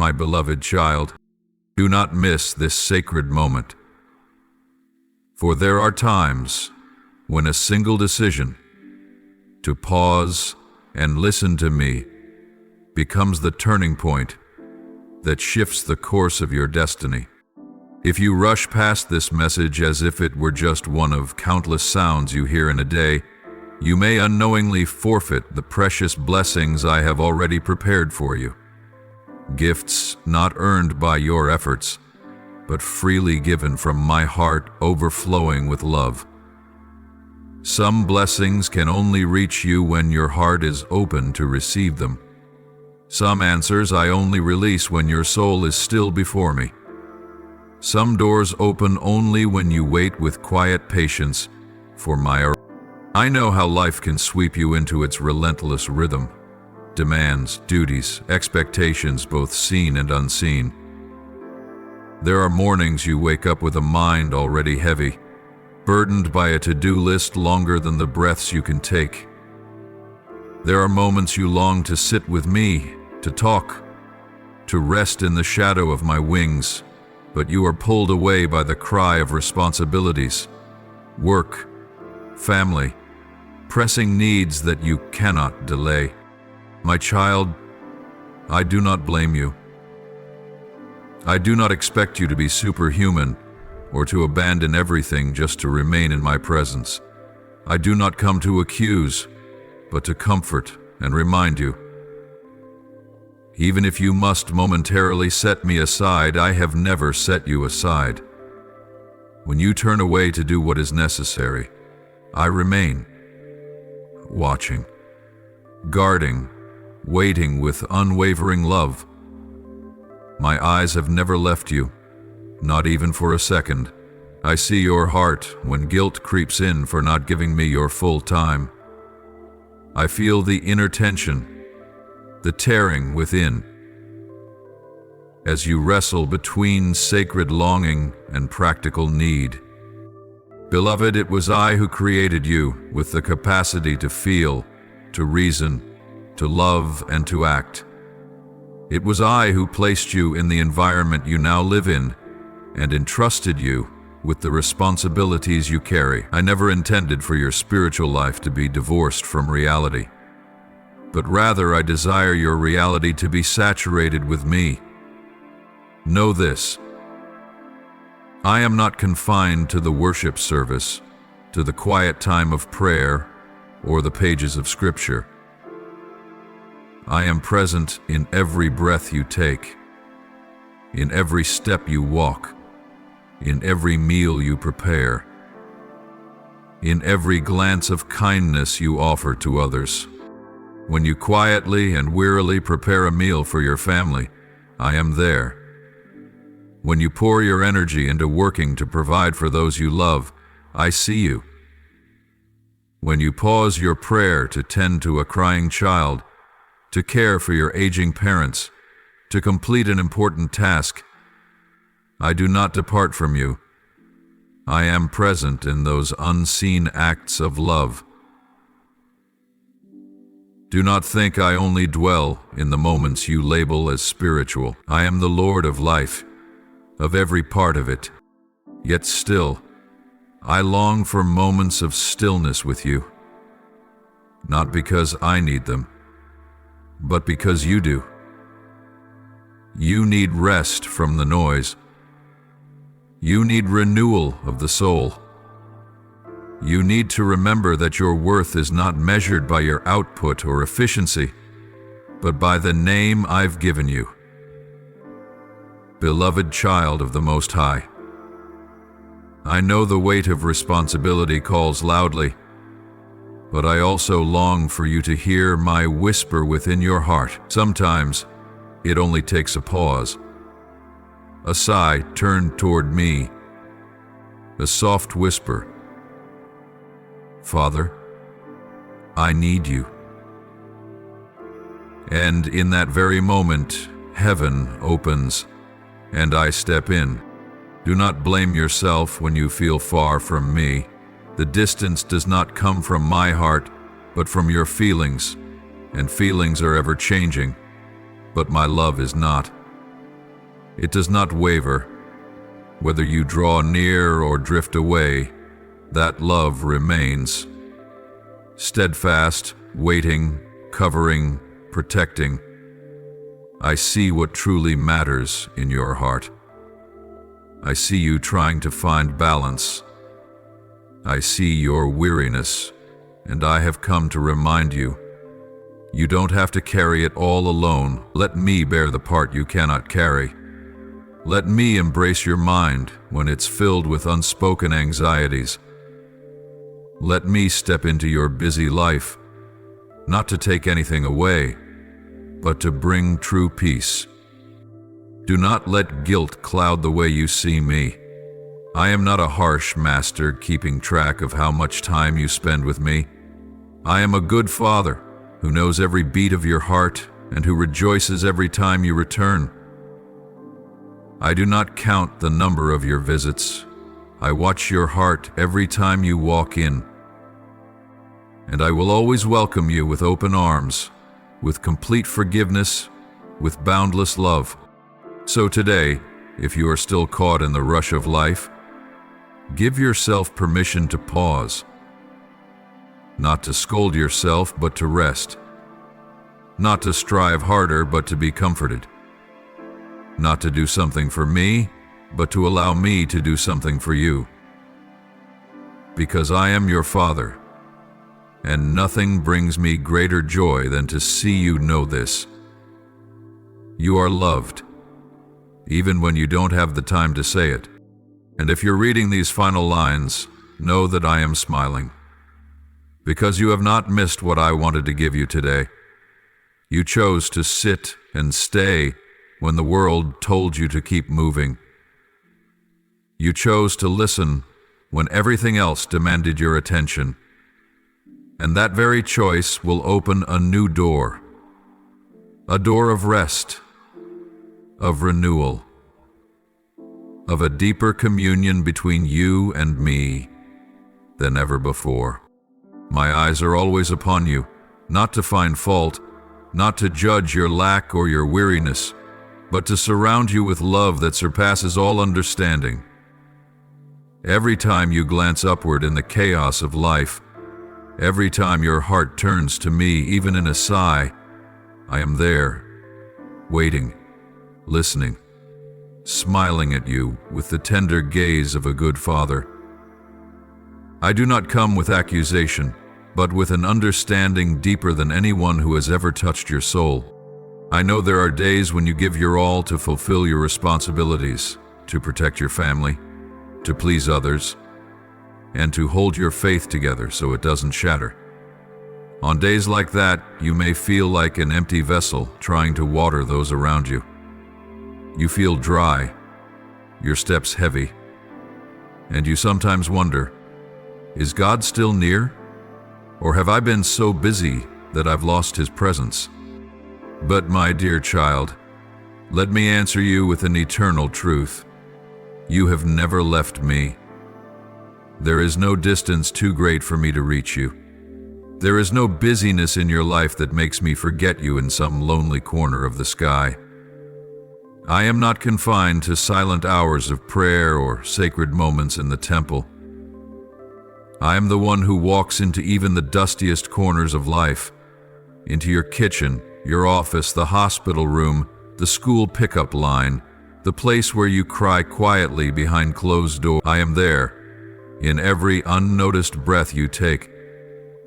my beloved child, do not miss this sacred moment. For there are times when a single decision to pause and listen to me becomes the turning point that shifts the course of your destiny. If you rush past this message as if it were just one of countless sounds you hear in a day, you may unknowingly forfeit the precious blessings I have already prepared for you. Gifts not earned by your efforts, but freely given from my heart overflowing with love. Some blessings can only reach you when your heart is open to receive them. Some answers I only release when your soul is still before me. Some doors open only when you wait with quiet patience for my arrival. I know how life can sweep you into its relentless rhythm. Demands, duties, expectations, both seen and unseen. There are mornings you wake up with a mind already heavy, burdened by a to-do list longer than the breaths you can take. There are moments you long to sit with me, to talk, to rest in the shadow of my wings, but you are pulled away by the cry of responsibilities, work, family, pressing needs that you cannot delay. My child, I do not blame you. I do not expect you to be superhuman or to abandon everything just to remain in my presence. I do not come to accuse, but to comfort and remind you. Even if you must momentarily set me aside, I have never set you aside. When you turn away to do what is necessary, I remain, watching, guarding, waiting with unwavering love. My eyes have never left you, not even for a second. I see your heart when guilt creeps in for not giving me your full time. I feel the inner tension, the tearing within, as you wrestle between sacred longing and practical need. Beloved, it was I who created you with the capacity to feel, to reason, to love, and to act. It was I who placed you in the environment you now live in and entrusted you with the responsibilities you carry. I never intended for your spiritual life to be divorced from reality, but rather I desire your reality to be saturated with me. Know this: I am not confined to the worship service, to the quiet time of prayer, or the pages of Scripture. I am present in every breath you take, in every step you walk, in every meal you prepare, in every glance of kindness you offer to others. When you quietly and wearily prepare a meal for your family, I am there. When you pour your energy into working to provide for those you love, I see you. When you pause your prayer to tend to a crying child, to care for your aging parents, to complete an important task, I do not depart from you. I am present in those unseen acts of love. Do not think I only dwell in the moments you label as spiritual. I am the Lord of life, of every part of it. Yet still, I long for moments of stillness with you, not because I need them, but because you do. You need rest from the noise. You need renewal of the soul. You need to remember that your worth is not measured by your output or efficiency, but by the name I've given you. Beloved child of the Most High, I know the weight of responsibility calls loudly, but I also long for you to hear my whisper within your heart. Sometimes it only takes a pause, a sigh turned toward me, a soft whisper. Father, I need you. And in that very moment, heaven opens, and I step in. Do not blame yourself when you feel far from me. The distance does not come from my heart, but from your feelings, and feelings are ever changing, but my love is not. It does not waver. Whether you draw near or drift away, that love remains. Steadfast, waiting, covering, protecting. I see what truly matters in your heart. I see you trying to find balance. I see your weariness, and I have come to remind you, you don't have to carry it all alone. Let me bear the part you cannot carry. Let me embrace your mind when it's filled with unspoken anxieties. Let me step into your busy life, not to take anything away, but to bring true peace. Do not let guilt cloud the way you see me. I am not a harsh master keeping track of how much time you spend with me. I am a good father who knows every beat of your heart and who rejoices every time you return. I do not count the number of your visits. I watch your heart every time you walk in. And I will always welcome you with open arms, with complete forgiveness, with boundless love. So today, if you are still caught in the rush of life, give yourself permission to pause. Not to scold yourself, but to rest. Not to strive harder, but to be comforted. Not to do something for me, but to allow me to do something for you. Because I am your Father, and nothing brings me greater joy than to see you know this. You are loved, even when you don't have the time to say it. And if you're reading these final lines, know that I am smiling. Because you have not missed what I wanted to give you today. You chose to sit and stay when the world told you to keep moving. You chose to listen when everything else demanded your attention. And that very choice will open a new door. A door of rest, of renewal, of a deeper communion between you and me than ever before. My eyes are always upon you, not to find fault, not to judge your lack or your weariness, but to surround you with love that surpasses all understanding. Every time you glance upward in the chaos of life, every time your heart turns to me, even in a sigh, I am there, waiting, listening, smiling at you with the tender gaze of a good father. I do not come with accusation, but with an understanding deeper than anyone who has ever touched your soul. I know there are days when you give your all to fulfill your responsibilities, to protect your family, to please others, and to hold your faith together so it doesn't shatter. On days like that, you may feel like an empty vessel trying to water those around you. You feel dry, your steps heavy, and you sometimes wonder, is God still near? Or have I been so busy that I've lost His presence? But my dear child, let me answer you with an eternal truth. You have never left me. There is no distance too great for me to reach you. There is no busyness in your life that makes me forget you in some lonely corner of the sky. I am not confined to silent hours of prayer or sacred moments in the temple. I am the one who walks into even the dustiest corners of life, into your kitchen, your office, the hospital room, the school pickup line, the place where you cry quietly behind closed doors. I am there, in every unnoticed breath you take,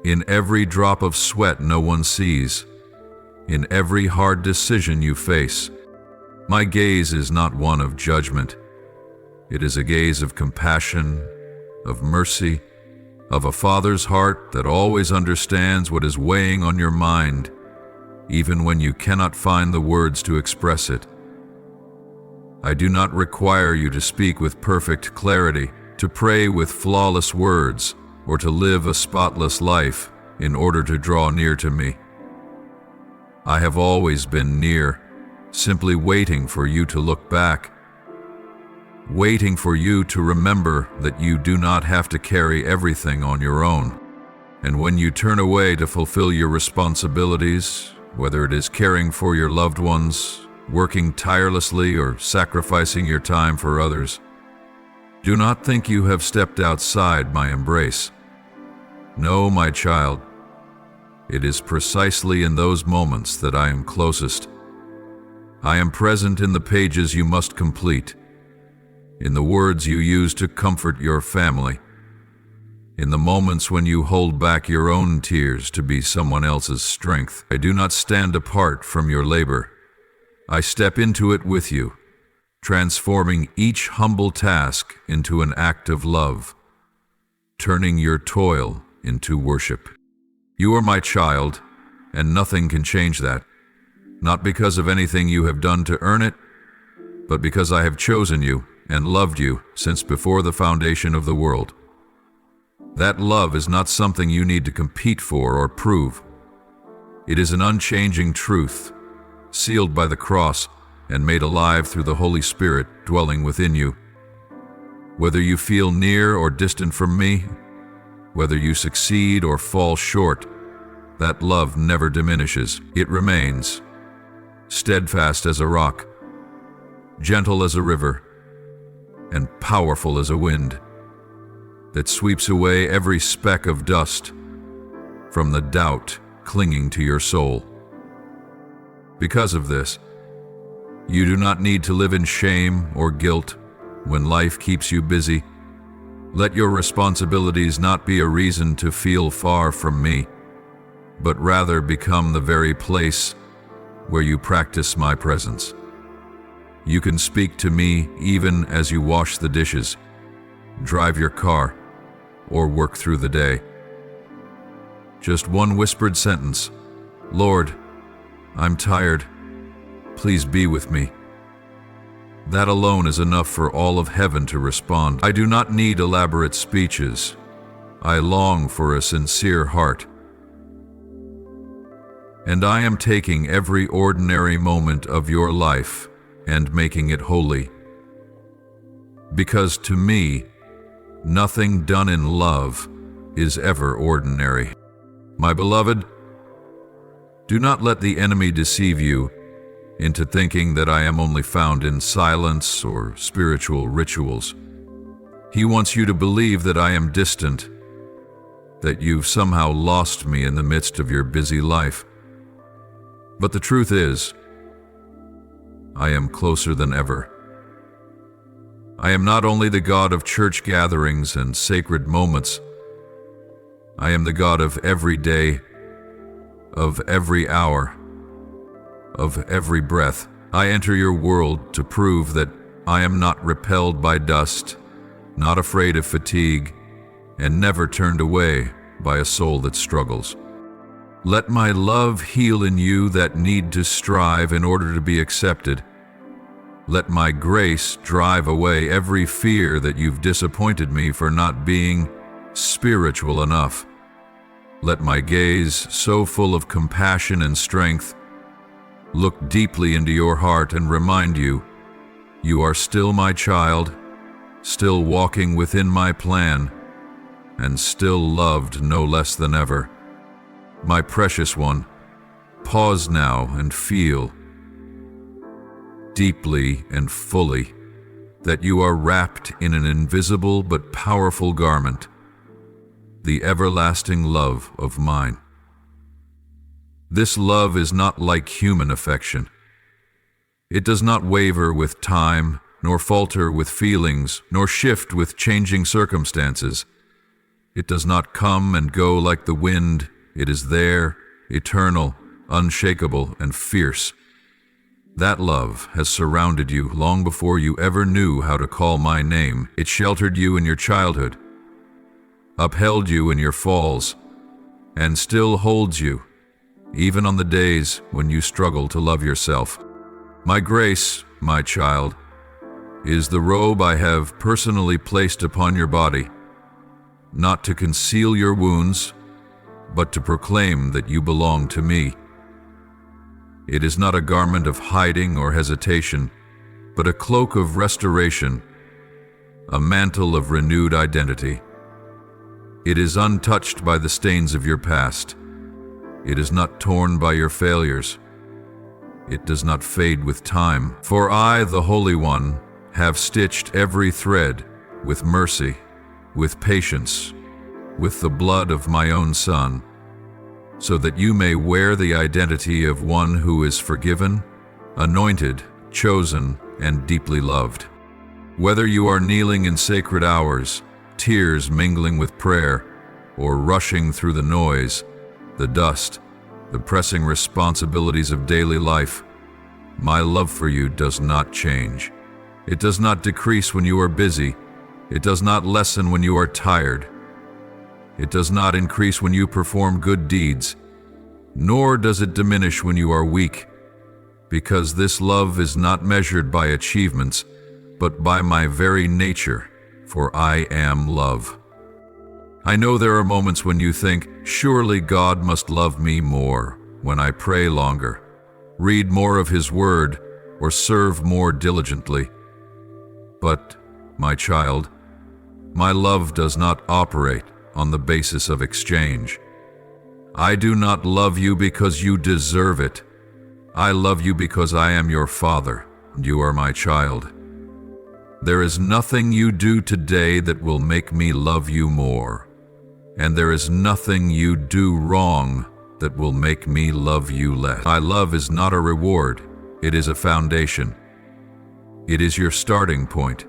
in every drop of sweat no one sees, in every hard decision you face. My gaze is not one of judgment. It is a gaze of compassion, of mercy, of a father's heart that always understands what is weighing on your mind, even when you cannot find the words to express it. I do not require you to speak with perfect clarity, to pray with flawless words, or to live a spotless life in order to draw near to me. I have always been near, simply waiting for you to look back, waiting for you to remember that you do not have to carry everything on your own. And when you turn away to fulfill your responsibilities, whether it is caring for your loved ones working tirelessly or sacrificing your time for others. Do not think you have stepped outside my embrace. No, my child, it is precisely in those moments that I am closest. I am present in the pages you must complete, in the words you use to comfort your family, in the moments when you hold back your own tears to be someone else's strength. I do not stand apart from your labor. I step into it with you, transforming each humble task into an act of love, turning your toil into worship. You are my child, and nothing can change that. Not because of anything you have done to earn it, but because I have chosen you and loved you since before the foundation of the world. That love is not something you need to compete for or prove. It is an unchanging truth, sealed by the cross and made alive through the Holy Spirit dwelling within you. Whether you feel near or distant from me, whether you succeed or fall short, that love never diminishes. It remains, steadfast as a rock, gentle as a river, and powerful as a wind that sweeps away every speck of dust from the doubt clinging to your soul. Because of this, you do not need to live in shame or guilt when life keeps you busy. Let your responsibilities not be a reason to feel far from me, but rather become the very place where you practice my presence. You can speak to me even as you wash the dishes, drive your car, or work through the day. Just one whispered sentence, "Lord, I'm tired. Please be with me." That alone is enough for all of heaven to respond. I do not need elaborate speeches. I long for a sincere heart. And I am taking every ordinary moment of your life and making it holy. Because to me, nothing done in love is ever ordinary. My beloved, do not let the enemy deceive you into thinking that I am only found in silence or spiritual rituals. He wants you to believe that I am distant, that you've somehow lost me in the midst of your busy life. But the truth is, I am closer than ever. I am not only the God of church gatherings and sacred moments, I am the God of every day, of every hour, of every breath. I enter your world to prove that I am not repelled by dust, not afraid of fatigue, and never turned away by a soul that struggles. Let my love heal in you that need to strive in order to be accepted. Let my grace drive away every fear that you've disappointed me for not being spiritual enough. Let my gaze, so full of compassion and strength, look deeply into your heart and remind you, you are still my child, still walking within my plan, and still loved no less than ever. My precious one, pause now and feel, deeply and fully, that you are wrapped in an invisible but powerful garment, the everlasting love of mine. This love is not like human affection. It does not waver with time, nor falter with feelings, nor shift with changing circumstances. It does not come and go like the wind. It is there, eternal, unshakable, and fierce. That love has surrounded you long before you ever knew how to call my name. It sheltered you in your childhood, upheld you in your falls, and still holds you, even on the days when you struggle to love yourself. My grace, my child, is the robe I have personally placed upon your body, not to conceal your wounds, but to proclaim that you belong to me. It is not a garment of hiding or hesitation, but a cloak of restoration, a mantle of renewed identity. It is untouched by the stains of your past. It is not torn by your failures. it does not fade with time. For I, the Holy One, have stitched every thread with mercy, with patience, with the blood of my own Son, so that you may wear the identity of one who is forgiven, anointed, chosen, and deeply loved. Whether you are kneeling in sacred hours, tears mingling with prayer, or rushing through the noise, the dust, the pressing responsibilities of daily life, my love for you does not change. It does not decrease when you are busy. It does not lessen when you are tired. It does not increase when you perform good deeds, nor does it diminish when you are weak, because this love is not measured by achievements, but by my very nature, for I am love. I know there are moments when you think, surely God must love me more when I pray longer, read more of His Word, or serve more diligently. But, my child, my love does not operate on the basis of exchange. I do not love you because you deserve it. I love you because I am your Father, and you are my child. There is nothing you do today that will make me love you more, and there is nothing you do wrong that will make me love you less. My love is not a reward, it is a foundation. It is your starting point,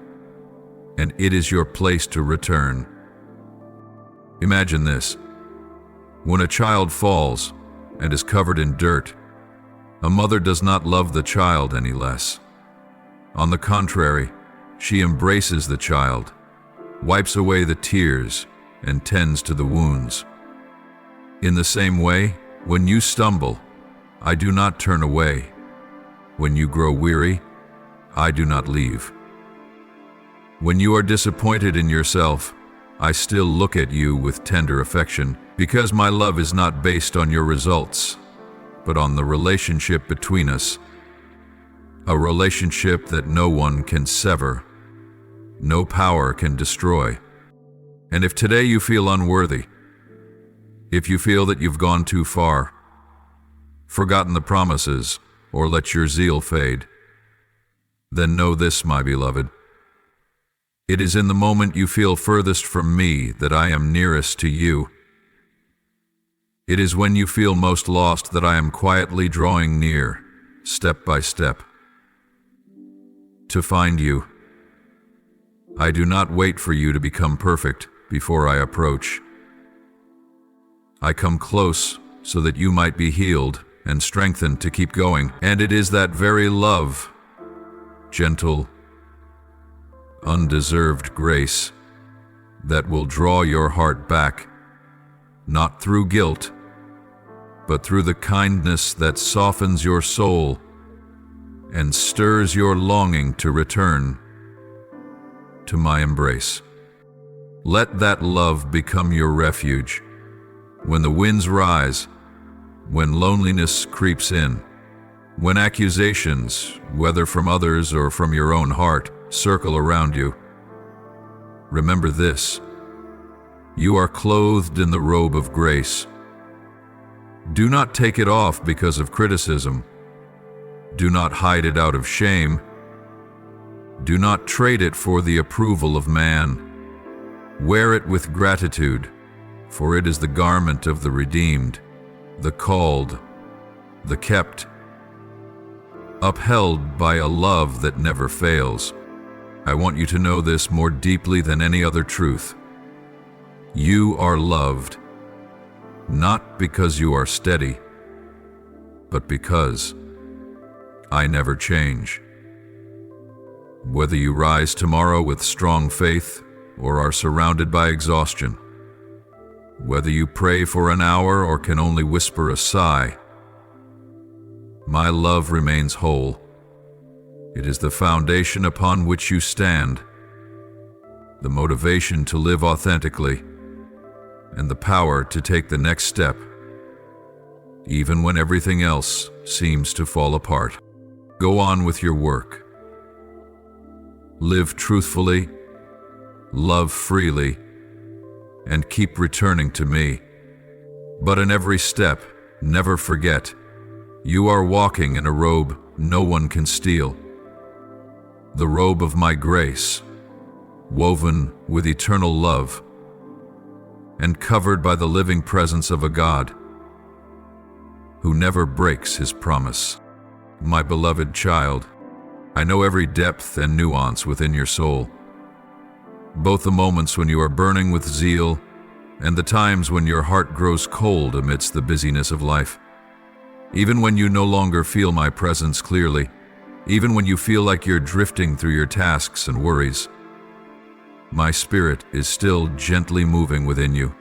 and it is your place to return. Imagine this. When a child falls and is covered in dirt, a mother does not love the child any less. On the contrary, she embraces the child, wipes away the tears, and tends to the wounds. In the same way, when you stumble, I do not turn away. When you grow weary, I do not leave. When you are disappointed in yourself, I still look at you with tender affection, because my love is not based on your results, but on the relationship between us, a relationship that no one can sever, no power can destroy. And if today you feel unworthy, if you feel that you've gone too far, forgotten the promises, or let your zeal fade, then know this, my beloved. It is in the moment you feel furthest from me that I am nearest to you. It is when you feel most lost that I am quietly drawing near, step by step, to find you. I do not wait for you to become perfect before I approach. I come close so that you might be healed and strengthened to keep going. And it is that very love, gentle, undeserved grace, that will draw your heart back, not through guilt, but through the kindness that softens your soul and stirs your longing to return to my embrace. Let that love become your refuge. When the winds rise, when loneliness creeps in, when accusations, whether from others or from your own heart, circle around you, remember this: you are clothed in the robe of grace. Do not take it off because of criticism. Do not hide it out of shame. Do not trade it for the approval of man. Wear it with gratitude, for it is the garment of the redeemed, the called, the kept, upheld by a love that never fails. I want you to know this more deeply than any other truth. You are loved, not because you are steady, but because I never change. Whether you rise tomorrow with strong faith or are surrounded by exhaustion, whether you pray for an hour or can only whisper a sigh, my love remains whole. It is the foundation upon which you stand, the motivation to live authentically, and the power to take the next step, even when everything else seems to fall apart. Go on with your work. Live truthfully, love freely, and keep returning to me. But in every step, never forget, You are walking in a robe no one can steal, the robe of my grace, woven with eternal love, and covered by the living presence of a God who never breaks his promise. My beloved child, I know every depth and nuance within your soul, both the moments when you are burning with zeal and the times when your heart grows cold amidst the busyness of life. Even when you no longer feel my presence clearly, even when you feel like you're drifting through your tasks and worries, my spirit is still gently moving within you.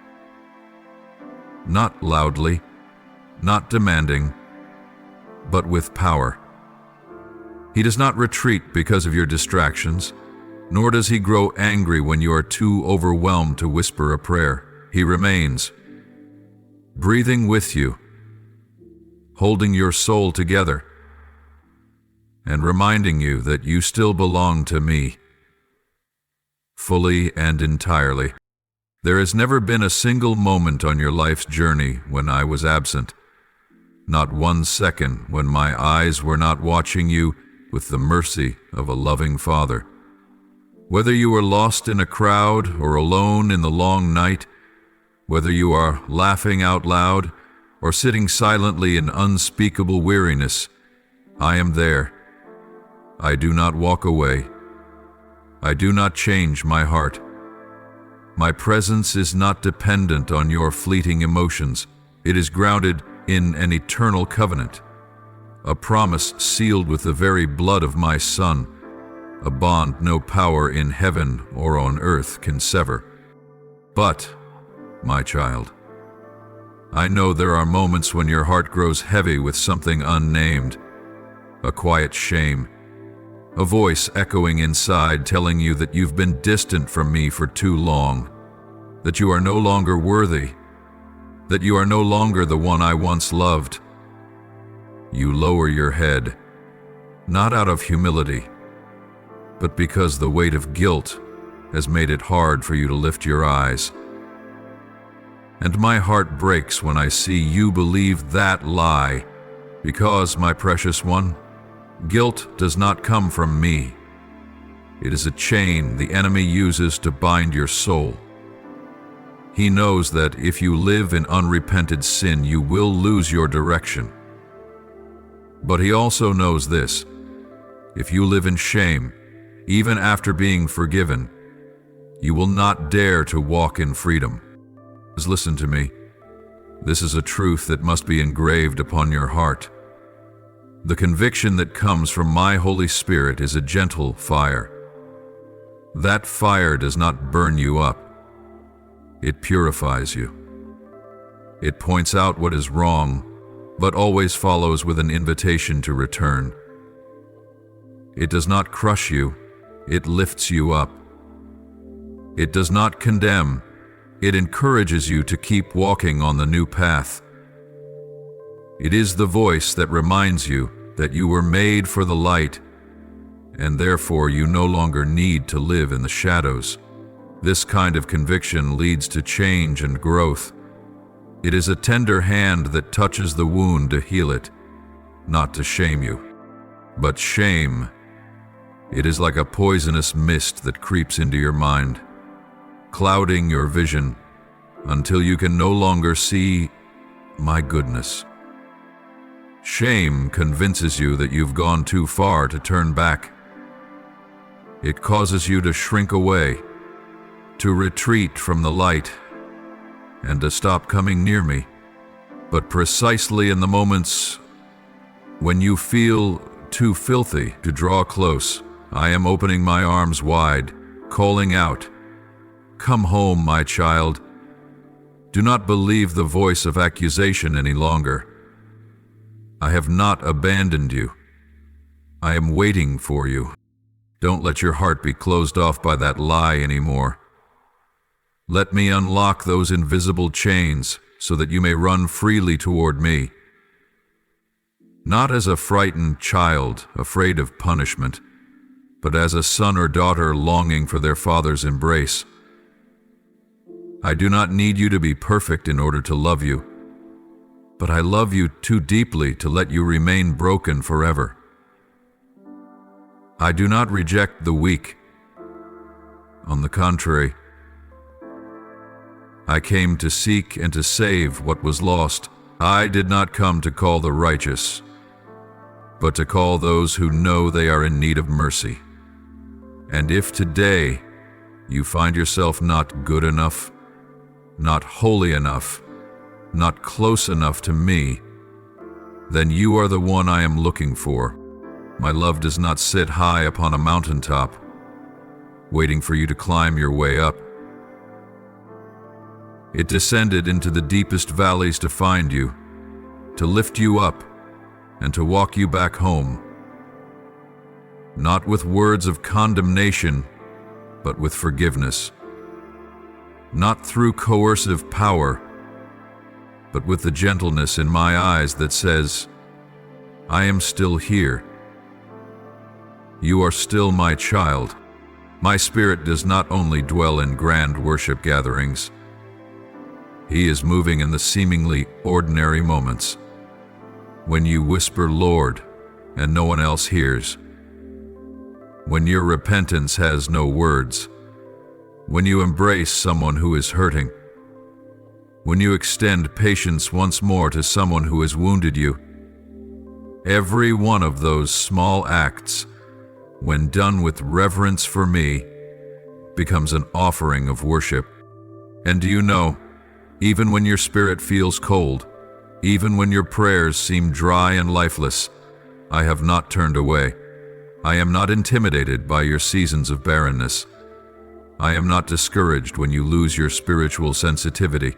Not loudly, not demanding, but with power. He does not retreat because of your distractions, nor does he grow angry when you are too overwhelmed to whisper a prayer. He remains, breathing with you, holding your soul together, and reminding you that you still belong to me, fully and entirely. There has never been a single moment on your life's journey when I was absent, not 1 second when my eyes were not watching you with the mercy of a loving Father. Whether you are lost in a crowd or alone in the long night, whether you are laughing out loud or sitting silently in unspeakable weariness, I am there. I do not walk away. I do not change my heart. My presence is not dependent on your fleeting emotions. It is grounded in an eternal covenant, a promise sealed with the very blood of my Son, a bond no power in heaven or on earth can sever. But, my child, I know there are moments when your heart grows heavy with something unnamed, a quiet shame, a voice echoing inside telling you that you've been distant from me for too long, that you are no longer worthy, that you are no longer the one I once loved. You lower your head, not out of humility, but because the weight of guilt has made it hard for you to lift your eyes. And my heart breaks when I see you believe that lie, because, my precious one, guilt does not come from me. It is a chain the enemy uses to bind your soul. He knows that if you live in unrepented sin, you will lose your direction. But he also knows this: if you live in shame, even after being forgiven, you will not dare to walk in freedom. Listen to me. This is a truth that must be engraved upon your heart. The conviction that comes from my Holy Spirit is a gentle fire. That fire does not burn you up. It purifies you. It points out what is wrong, but always follows with an invitation to return. It does not crush you, it lifts you up. It does not condemn, it encourages you to keep walking on the new path. It is the voice that reminds you that you were made for the light, and therefore you no longer need to live in the shadows. This kind of conviction leads to change and growth. It is a tender hand that touches the wound to heal it, not to shame you. But shame, it is like a poisonous mist that creeps into your mind, clouding your vision until you can no longer see my goodness. Shame convinces you that you've gone too far to turn back. It causes you to shrink away, to retreat from the light, and to stop coming near me. But precisely in the moments when you feel too filthy to draw close, I am opening my arms wide, calling out, "Come home, my child. Do not believe the voice of accusation any longer. I have not abandoned you. I am waiting for you. Don't let your heart be closed off by that lie anymore. Let me unlock those invisible chains so that you may run freely toward me. Not as a frightened child afraid of punishment, but as a son or daughter longing for their father's embrace. I do not need you to be perfect in order to love you. but I love you too deeply to let you remain broken forever. I do not reject the weak. On the contrary, I came to seek and to save what was lost. I did not come to call the righteous, but to call those who know they are in need of mercy. And if today you find yourself not good enough, not holy enough, not close enough to me, then you are the one I am looking for. My love does not sit high upon a mountaintop, waiting for you to climb your way up. It descended into the deepest valleys to find you, to lift you up, and to walk you back home. Not with words of condemnation, but with forgiveness. Not through coercive power, but with the gentleness in my eyes that says, I am still here. You are still my child. My spirit does not only dwell in grand worship gatherings. He is moving in the seemingly ordinary moments. When you whisper, Lord, and no one else hears. When your repentance has no words. When you embrace someone who is hurting. When you extend patience once more to someone who has wounded you. Every one of those small acts, when done with reverence for me, becomes an offering of worship. And do you know, even when your spirit feels cold, even when your prayers seem dry and lifeless, I have not turned away. I am not intimidated by your seasons of barrenness. I am not discouraged when you lose your spiritual sensitivity.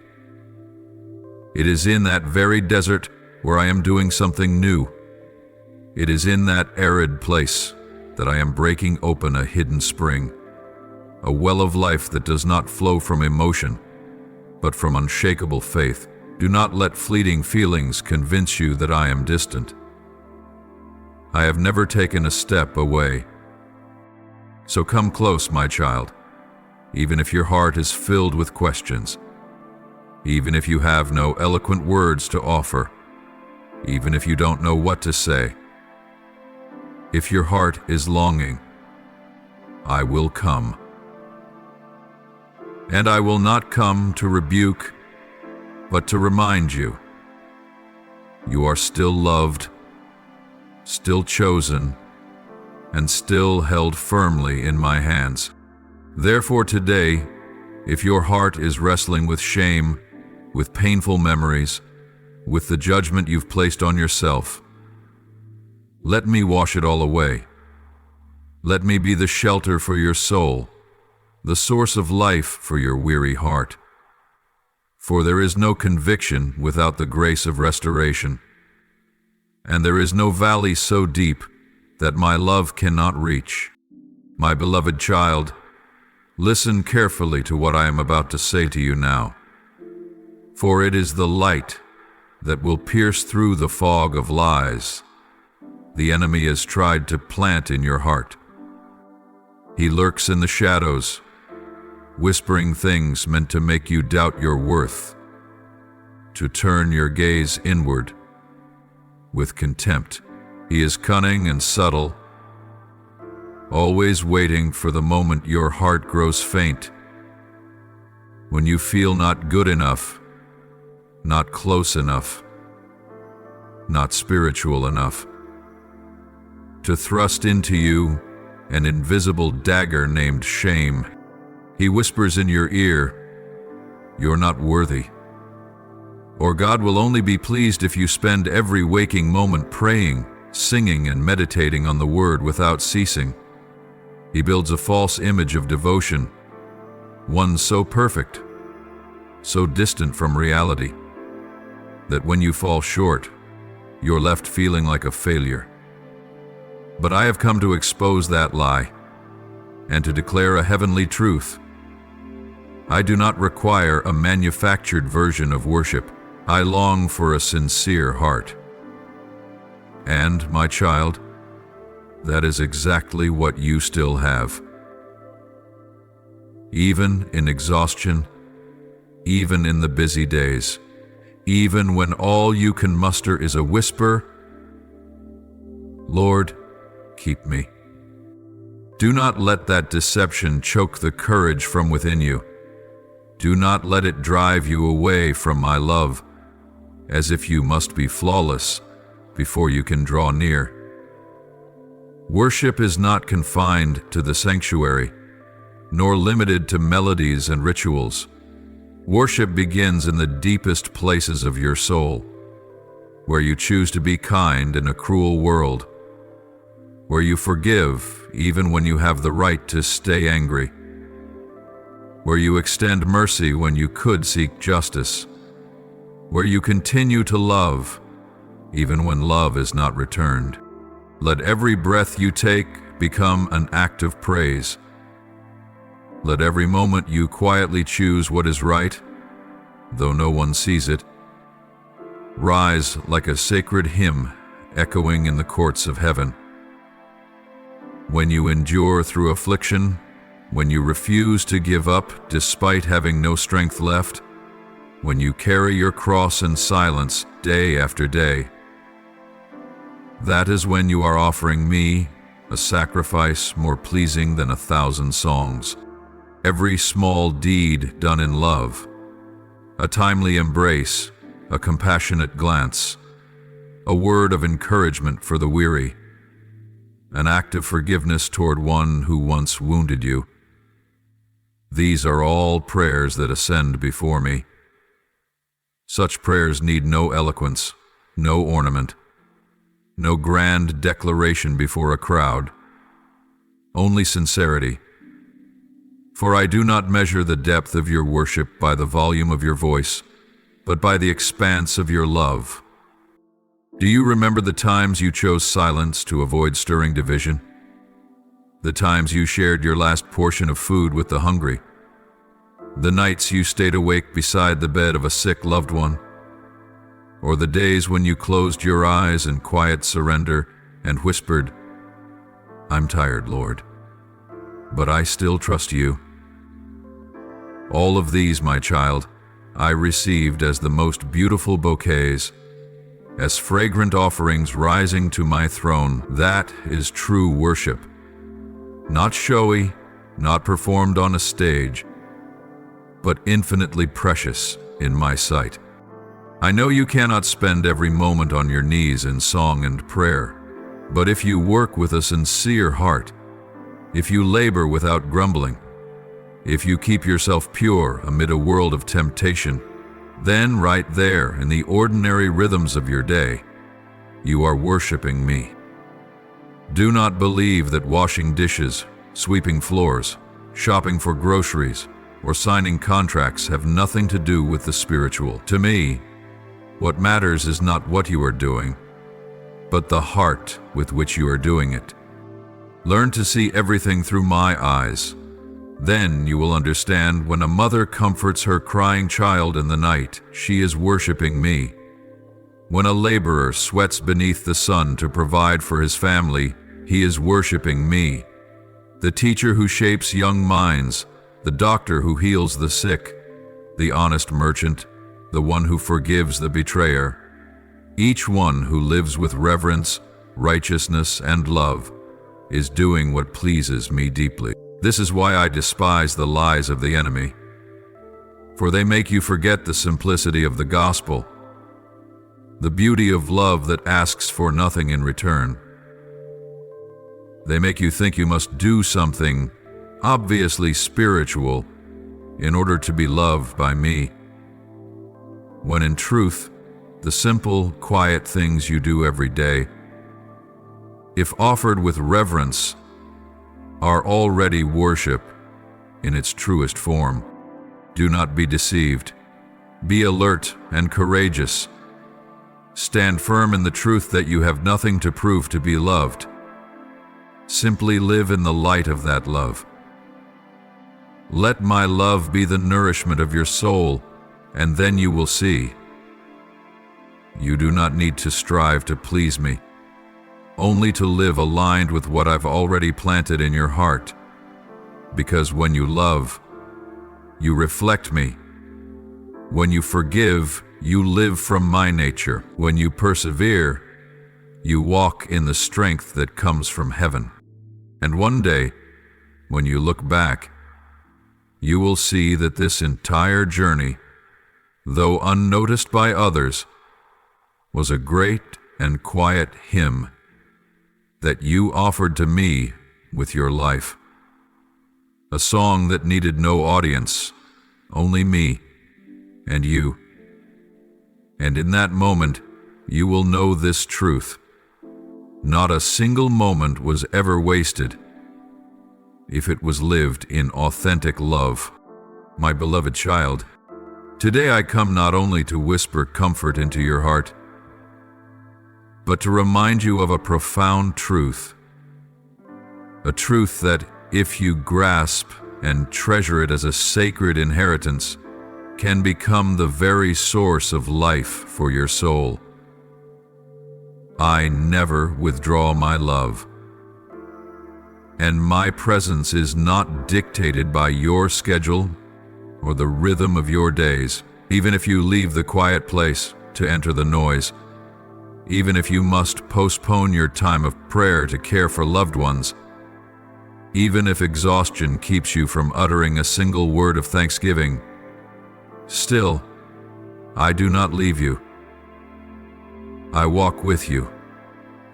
It is in that very desert where I am doing something new. It is in that arid place that I am breaking open a hidden spring, a well of life that does not flow from emotion, but from unshakable faith. Do not let fleeting feelings convince you that I am distant. I have never taken a step away. So come close, my child, even if your heart is filled with questions, even if you have no eloquent words to offer, even if you don't know what to say. If your heart is longing, I will come. And I will not come to rebuke, but to remind you. You are still loved, still chosen, and still held firmly in my hands. Therefore today, if your heart is wrestling with shame, with painful memories, with the judgment you've placed on yourself, let me wash it all away. Let me be the shelter for your soul, the source of life for your weary heart. For there is no conviction without the grace of restoration, and there is no valley so deep that my love cannot reach. My beloved child, listen carefully to what I am about to say to you now, for it is the light that will pierce through the fog of lies the enemy has tried to plant in your heart. He lurks in the shadows, whispering things meant to make you doubt your worth, to turn your gaze inward with contempt. He is cunning and subtle, always waiting for the moment your heart grows faint, when you feel not good enough, not close enough, not spiritual enough, to thrust into you an invisible dagger named shame. He whispers in your ear, you're not worthy. Or God will only be pleased if you spend every waking moment praying, singing, and meditating on the Word without ceasing. He builds a false image of devotion, one so perfect, so distant from reality, that when you fall short, you're left feeling like a failure. But I have come to expose that lie and to declare a heavenly truth. I do not require a manufactured version of worship. I long for a sincere heart. And, my child, that is exactly what you still have. Even in exhaustion, even in the busy days, even when all you can muster is a whisper, "Lord, keep me." Do not let that deception choke the courage from within you. Do not let it drive you away from my love, as if you must be flawless before you can draw near. Worship is not confined to the sanctuary, nor limited to melodies and rituals. Worship begins in the deepest places of your soul, where you choose to be kind in a cruel world, where you forgive even when you have the right to stay angry, where you extend mercy when you could seek justice, where you continue to love even when love is not returned. Let every breath you take become an act of praise. Let every moment you quietly choose what is right, though no one sees it, rise like a sacred hymn echoing in the courts of heaven. When you endure through affliction, when you refuse to give up despite having no strength left, when you carry your cross in silence day after day, that is when you are offering me a sacrifice more pleasing than 1,000 songs. Every small deed done in love, a timely embrace, a compassionate glance, a word of encouragement for the weary, an act of forgiveness toward one who once wounded you. These are all prayers that ascend before me. Such prayers need no eloquence, no ornament, no grand declaration before a crowd, only sincerity. For I do not measure the depth of your worship by the volume of your voice, but by the expanse of your love. Do you remember the times you chose silence to avoid stirring division? The times you shared your last portion of food with the hungry? The nights you stayed awake beside the bed of a sick loved one? Or the days when you closed your eyes in quiet surrender and whispered, "I'm tired, Lord, but I still trust you"? All of these, my child, I received as the most beautiful bouquets, as fragrant offerings rising to my throne. That is true worship. Not showy, not performed on a stage, but infinitely precious in my sight. I know you cannot spend every moment on your knees in song and prayer, but if you work with a sincere heart, if you labor without grumbling, if you keep yourself pure amid a world of temptation, then right there in the ordinary rhythms of your day, you are worshiping me. Do not believe that washing dishes, sweeping floors, shopping for groceries, or signing contracts have nothing to do with the spiritual. To me, what matters is not what you are doing, but the heart with which you are doing it. Learn to see everything through my eyes. Then you will understand when a mother comforts her crying child in the night, she is worshiping me. When a laborer sweats beneath the sun to provide for his family, he is worshiping me. The teacher who shapes young minds, the doctor who heals the sick, the honest merchant, the one who forgives the betrayer, each one who lives with reverence, righteousness, and love is doing what pleases me deeply. This is why I despise the lies of the enemy, for they make you forget the simplicity of the gospel, the beauty of love that asks for nothing in return. They make you think you must do something obviously spiritual in order to be loved by me, when in truth, the simple, quiet things you do every day, if offered with reverence, are already worship in its truest form. Do not be deceived. Be alert and courageous. Stand firm in the truth that you have nothing to prove to be loved. Simply live in the light of that love. Let my love be the nourishment of your soul, and then you will see. You do not need to strive to please me, only to live aligned with what I've already planted in your heart. Because when you love, you reflect me. When you forgive, you live from my nature. When you persevere, you walk in the strength that comes from heaven. And one day, when you look back, you will see that this entire journey, though unnoticed by others, was a great and quiet hymn that you offered to me with your life. A song that needed no audience, only me and you. And in that moment, you will know this truth. Not a single moment was ever wasted if it was lived in authentic love. My beloved child, today I come not only to whisper comfort into your heart, but to remind you of a profound truth. A truth that, if you grasp and treasure it as a sacred inheritance, can become the very source of life for your soul. I never withdraw my love, and my presence is not dictated by your schedule or the rhythm of your days. Even if you leave the quiet place to enter the noise, even if you must postpone your time of prayer to care for loved ones, even if exhaustion keeps you from uttering a single word of thanksgiving, still, I do not leave you. I walk with you,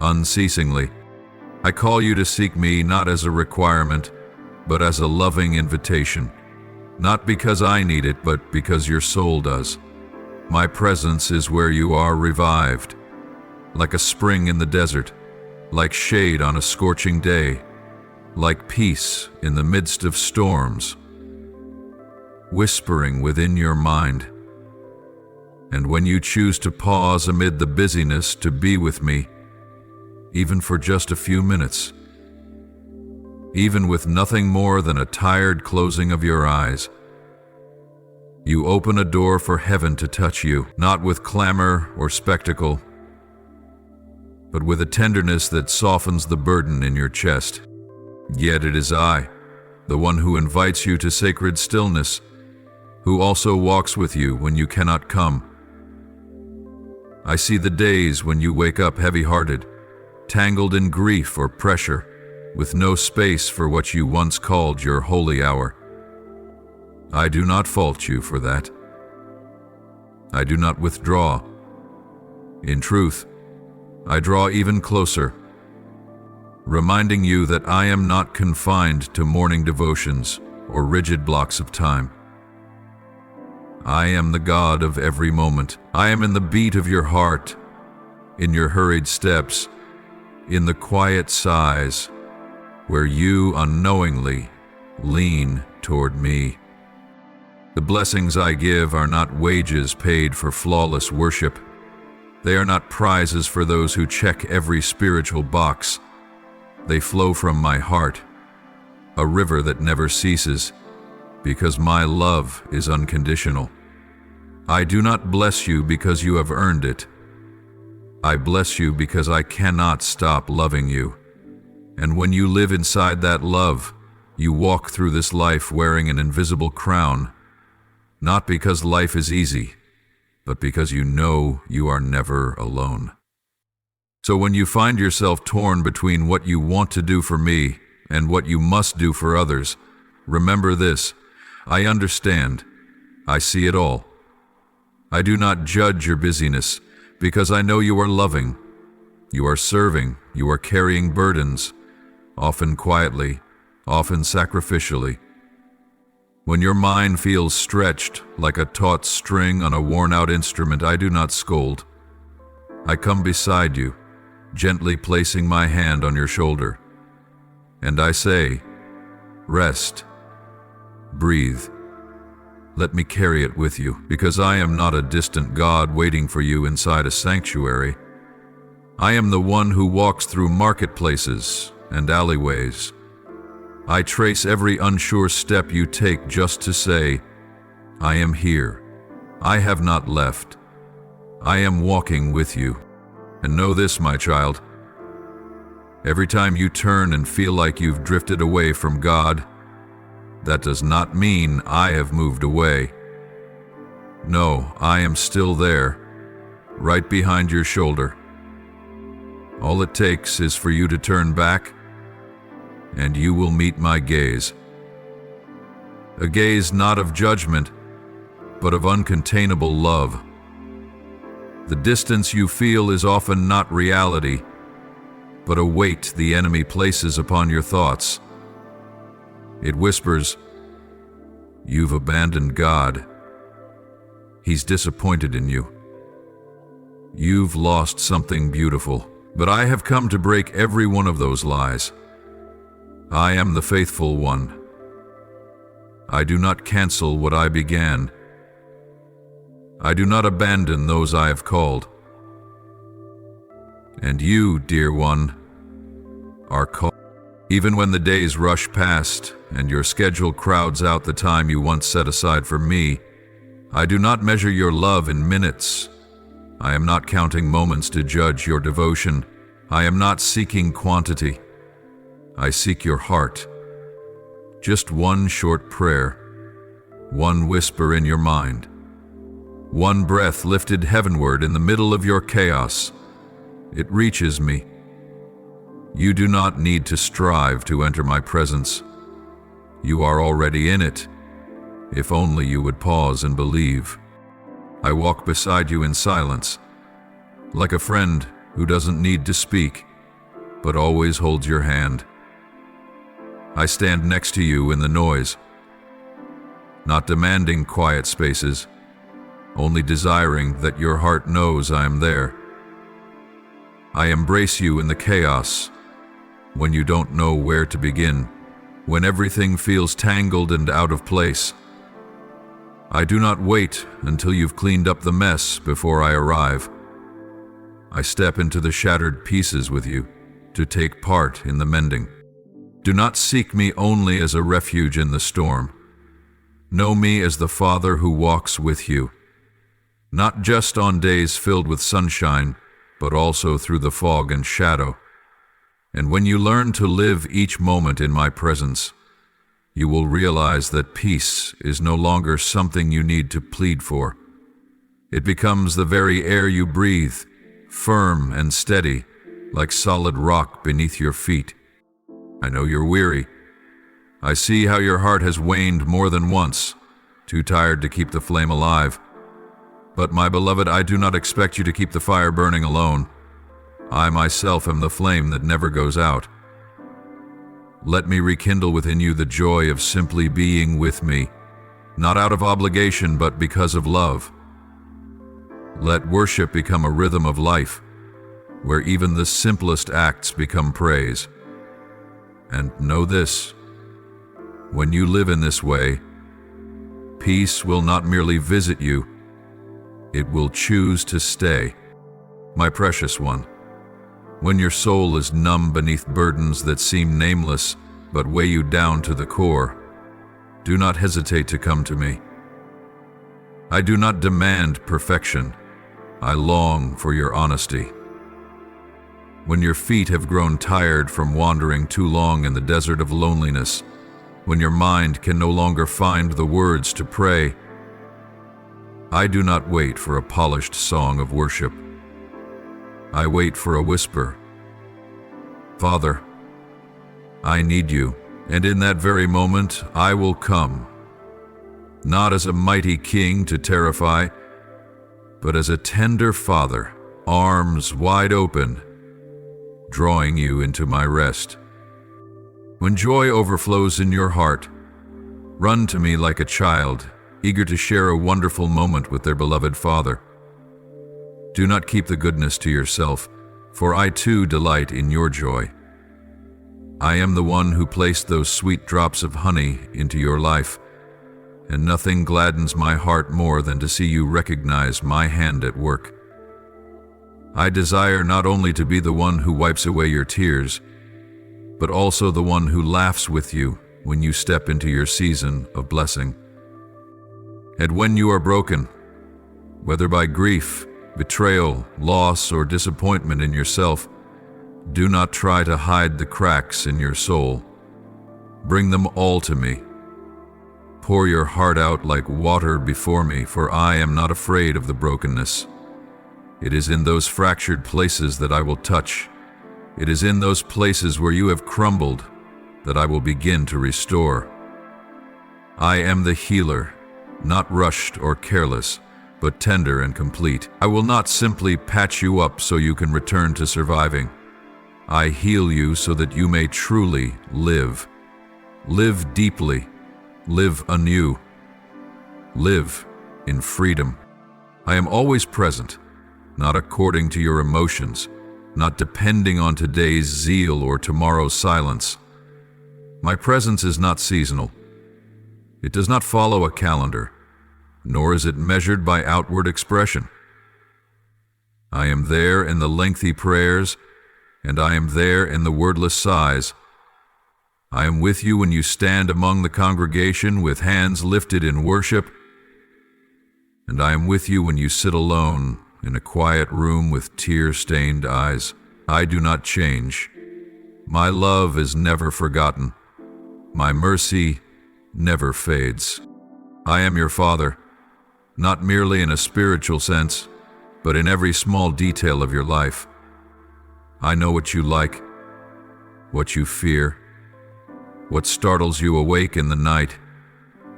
unceasingly. I call you to seek me not as a requirement, but as a loving invitation. Not because I need it, but because your soul does. My presence is where you are revived, like a spring in the desert, like shade on a scorching day, like peace in the midst of storms, whispering within your mind. And when you choose to pause amid the busyness to be with me, even for just a few minutes, even with nothing more than a tired closing of your eyes, you open a door for heaven to touch you, not with clamor or spectacle, but with a tenderness that softens the burden in your chest. Yet it is I, the one who invites you to sacred stillness, who also walks with you when you cannot come. I see the days when you wake up heavy-hearted, tangled in grief or pressure, with no space for what you once called your holy hour. I do not fault you for that. I do not withdraw. In truth, I draw even closer, reminding you that I am not confined to morning devotions or rigid blocks of time. I am the God of every moment. I am in the beat of your heart, in your hurried steps, in the quiet sighs where you unknowingly lean toward me. The blessings I give are not wages paid for flawless worship. They are not prizes for those who check every spiritual box. They flow from my heart, a river that never ceases, because my love is unconditional. I do not bless you because you have earned it. I bless you because I cannot stop loving you. And when you live inside that love, you walk through this life wearing an invisible crown, not because life is easy, but because you know you are never alone. So when you find yourself torn between what you want to do for me and what you must do for others, remember this: I understand. I see it all. I do not judge your busyness, because I know you are loving, you are serving, you are carrying burdens, often quietly, often sacrificially. When your mind feels stretched like a taut string on a worn-out instrument, I do not scold. I come beside you, gently placing my hand on your shoulder, and I say, rest, breathe. Let me carry it with you, because I am not a distant God waiting for you inside a sanctuary. I am the one who walks through marketplaces and alleyways. I trace every unsure step you take just to say, I am here. I have not left. I am walking with you. And know this, my child. Every time you turn and feel like you've drifted away from God, that does not mean I have moved away. No, I am still there, right behind your shoulder. All it takes is for you to turn back, and you will meet my gaze. A gaze not of judgment, but of uncontainable love. The distance you feel is often not reality, but a weight the enemy places upon your thoughts. It whispers, "You've abandoned God. He's disappointed in you. You've lost something beautiful." But I have come to break every one of those lies. I am the faithful one. I do not cancel what I began. I do not abandon those I have called. And you, dear one, are called. Even when the days rush past and your schedule crowds out the time you once set aside for me, I do not measure your love in minutes. I am not counting moments to judge your devotion. I am not seeking quantity. I seek your heart. Just one short prayer, one whisper in your mind, one breath lifted heavenward in the middle of your chaos. It reaches me. You do not need to strive to enter my presence. You are already in it, if only you would pause and believe. I walk beside you in silence, like a friend who doesn't need to speak, but always holds your hand. I stand next to you in the noise, not demanding quiet spaces, only desiring that your heart knows I am there. I embrace you in the chaos, when you don't know where to begin, when everything feels tangled and out of place. I do not wait until you've cleaned up the mess before I arrive. I step into the shattered pieces with you to take part in the mending. Do not seek me only as a refuge in the storm. Know me as the Father who walks with you, not just on days filled with sunshine, but also through the fog and shadow. And when you learn to live each moment in my presence, you will realize that peace is no longer something you need to plead for. It becomes the very air you breathe, firm and steady, like solid rock beneath your feet. I know you're weary. I see how your heart has waned more than once, too tired to keep the flame alive. But my beloved, I do not expect you to keep the fire burning alone. I myself am the flame that never goes out. Let me rekindle within you the joy of simply being with me, not out of obligation, but because of love. Let worship become a rhythm of life, where even the simplest acts become praise. And know this, when you live in this way, peace will not merely visit you, it will choose to stay. My precious one, when your soul is numb beneath burdens that seem nameless but weigh you down to the core, do not hesitate to come to me. I do not demand perfection. I long for your honesty. When your feet have grown tired from wandering too long in the desert of loneliness, when your mind can no longer find the words to pray, I do not wait for a polished song of worship. I wait for a whisper. Father, I need you, and in that very moment I will come, not as a mighty king to terrify, but as a tender father, arms wide open, drawing you into my rest. When joy overflows in your heart, run to me like a child, eager to share a wonderful moment with their beloved Father. Do not keep the goodness to yourself, for I too delight in your joy. I am the one who placed those sweet drops of honey into your life, and nothing gladdens my heart more than to see you recognize my hand at work. I desire not only to be the one who wipes away your tears, but also the one who laughs with you when you step into your season of blessing. And when you are broken, whether by grief, betrayal, loss, or disappointment in yourself, do not try to hide the cracks in your soul. Bring them all to me. Pour your heart out like water before me, for I am not afraid of the brokenness. It is in those fractured places that I will touch. It is in those places where you have crumbled that I will begin to restore. I am the healer, not rushed or careless, but tender and complete. I will not simply patch you up so you can return to surviving. I heal you so that you may truly live. Live deeply. Live anew. Live in freedom. I am always present, not according to your emotions, not depending on today's zeal or tomorrow's silence. My presence is not seasonal. It does not follow a calendar, nor is it measured by outward expression. I am there in the lengthy prayers, and I am there in the wordless sighs. I am with you when you stand among the congregation with hands lifted in worship, and I am with you when you sit alone in a quiet room with tear-stained eyes. I do not change. My love is never forgotten. My mercy never fades. I am your Father, not merely in a spiritual sense, but in every small detail of your life. I know what you like, what you fear, what startles you awake in the night,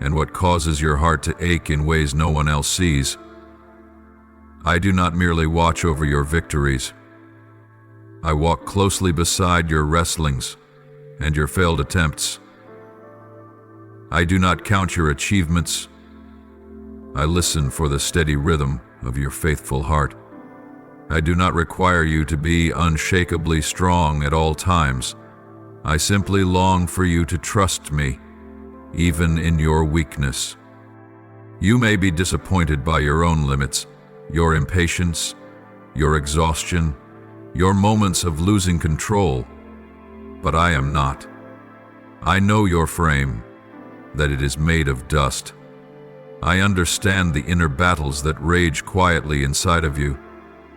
and what causes your heart to ache in ways no one else sees. I do not merely watch over your victories. I walk closely beside your wrestlings and your failed attempts. I do not count your achievements. I listen for the steady rhythm of your faithful heart. I do not require you to be unshakably strong at all times. I simply long for you to trust me, even in your weakness. You may be disappointed by your own limits, your impatience, your exhaustion, your moments of losing control, but I am not. I know your frame, that it is made of dust. I understand the inner battles that rage quietly inside of you,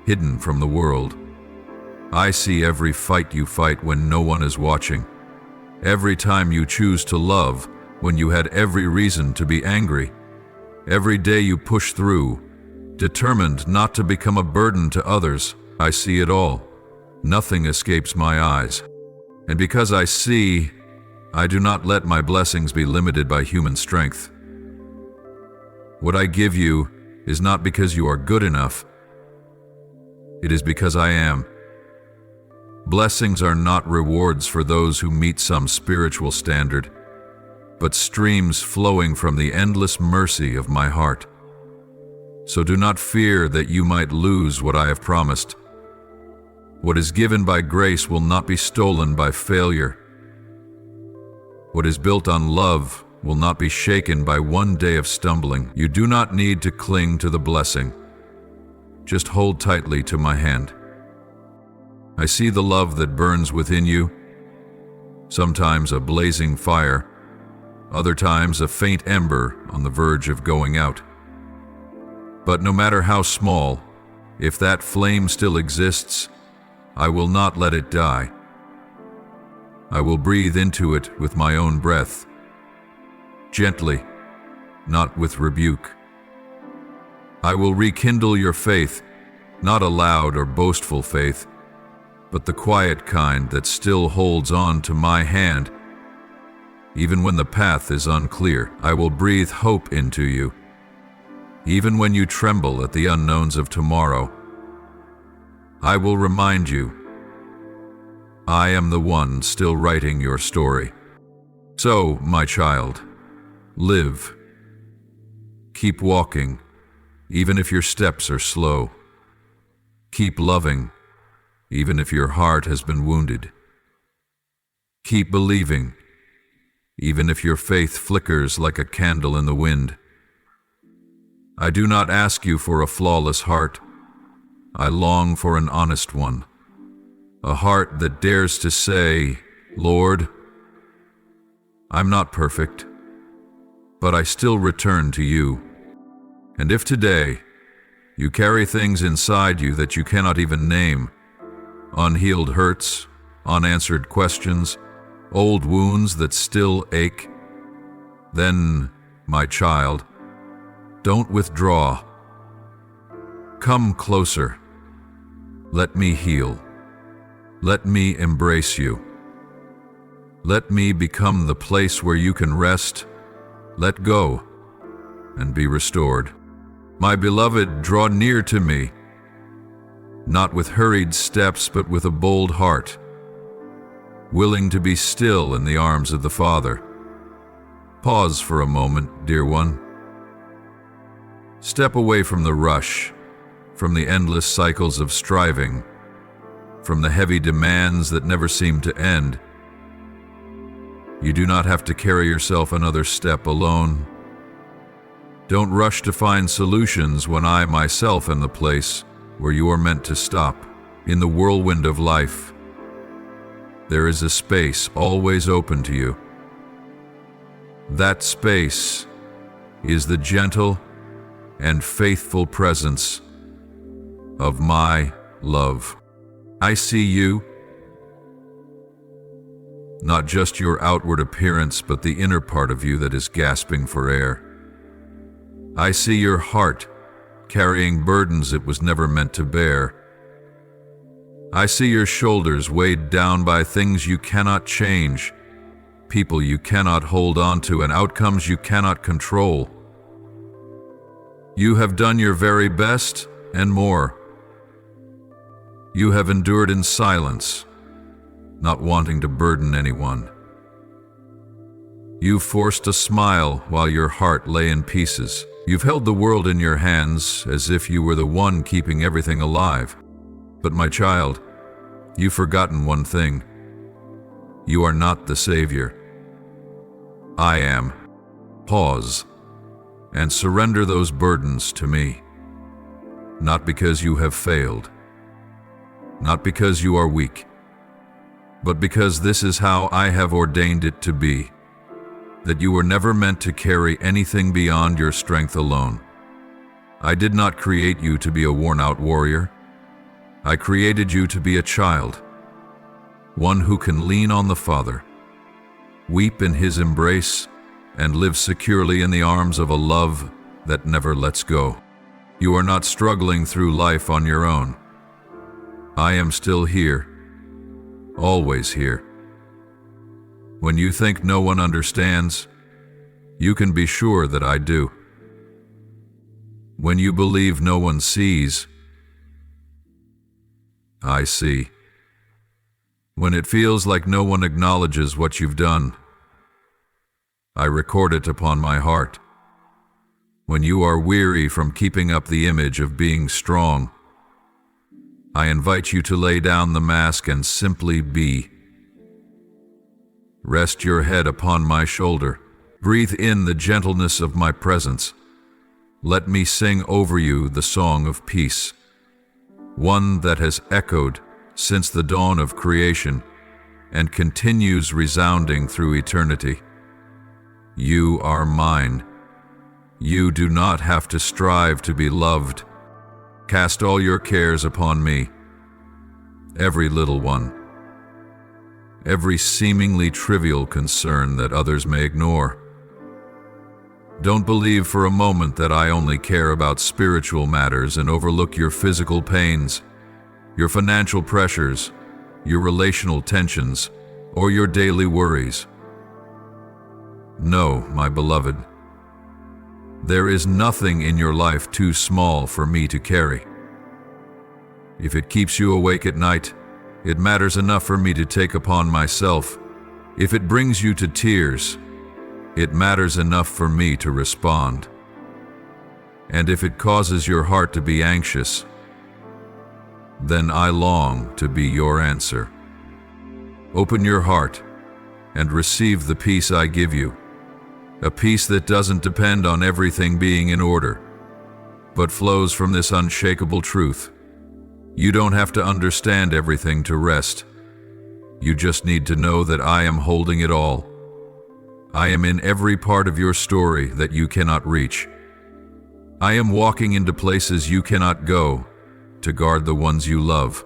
hidden from the world. I see every fight you fight when no one is watching, every time you choose to love when you had every reason to be angry, every day you push through, determined not to become a burden to others. I see it all. Nothing escapes my eyes. And because I see, I do not let my blessings be limited by human strength. What I give you is not because you are good enough. It is because I am. Blessings are not rewards for those who meet some spiritual standard, but streams flowing from the endless mercy of my heart. So do not fear that you might lose what I have promised. What is given by grace will not be stolen by failure. What is built on love will not be shaken by one day of stumbling. You do not need to cling to the blessing. Just hold tightly to my hand. I see the love that burns within you, sometimes a blazing fire, other times a faint ember on the verge of going out. But no matter how small, if that flame still exists, I will not let it die. I will breathe into it with my own breath, gently, not with rebuke. I will rekindle your faith, not a loud or boastful faith, but the quiet kind that still holds on to my hand. Even when the path is unclear, I will breathe hope into you. Even when you tremble at the unknowns of tomorrow, I will remind you, I am the one still writing your story. So, my child, live. Keep walking, even if your steps are slow. Keep loving, even if your heart has been wounded. Keep believing, even if your faith flickers like a candle in the wind. I do not ask you for a flawless heart. I long for an honest one, a heart that dares to say, Lord, I'm not perfect, but I still return to you. And if today you carry things inside you that you cannot even name, unhealed hurts, unanswered questions, old wounds that still ache, then, My child, don't withdraw. Come closer. Let me heal. Let me embrace you. Let me become the place where you can rest, let go, and be restored. My beloved, draw near to me, not with hurried steps, but with a bold heart, willing to be still in the arms of the Father. Pause for a moment, dear one. Step away from the rush, from the endless cycles of striving, from the heavy demands that never seem to end. You do not have to carry yourself another step alone. Don't rush to find solutions when I myself am the place where you are meant to stop. In the whirlwind of life, there is a space always open to you. That space is the gentle and faithful presence of my love. I see you, not just your outward appearance, but the inner part of you that is gasping for air. I see your heart carrying burdens it was never meant to bear. I see your shoulders weighed down by things you cannot change, people you cannot hold on to, and outcomes you cannot control. You have done your very best and more. You have endured in silence, not wanting to burden anyone. You forced a smile while your heart lay in pieces. You've held the world in your hands as if you were the one keeping everything alive. But my child, you've forgotten one thing. You are not the Savior. I am. Pause and surrender those burdens to me. Not because you have failed, not because you are weak, but because this is how I have ordained it to be, that you were never meant to carry anything beyond your strength alone. I did not create you to be a worn-out warrior. I created you to be a child, one who can lean on the Father, weep in His embrace, and live securely in the arms of a love that never lets go. You are not struggling through life on your own. I am still here, always here. When you think no one understands, you can be sure that I do. When you believe no one sees, I see. When it feels like no one acknowledges what you've done, I record it upon my heart. When you are weary from keeping up the image of being strong, I invite you to lay down the mask and simply be. Rest your head upon my shoulder. Breathe in the gentleness of my presence. Let me sing over you the song of peace, one that has echoed since the dawn of creation and continues resounding through eternity. You are mine. You do not have to strive to be loved. Cast all your cares upon me, every little one, every seemingly trivial concern that others may ignore. Don't believe for a moment that I only care about spiritual matters and overlook your physical pains, your financial pressures, your relational tensions, or your daily worries. No, my beloved, there is nothing in your life too small for me to carry. If it keeps you awake at night, it matters enough for me to take upon myself. If it brings you to tears, it matters enough for me to respond. And if it causes your heart to be anxious, then I long to be your answer. Open your heart and receive the peace I give you, a peace that doesn't depend on everything being in order, but flows from this unshakable truth. You don't have to understand everything to rest. You just need to know that I am holding it all. I am in every part of your story that you cannot reach. I am walking into places you cannot go to guard the ones you love.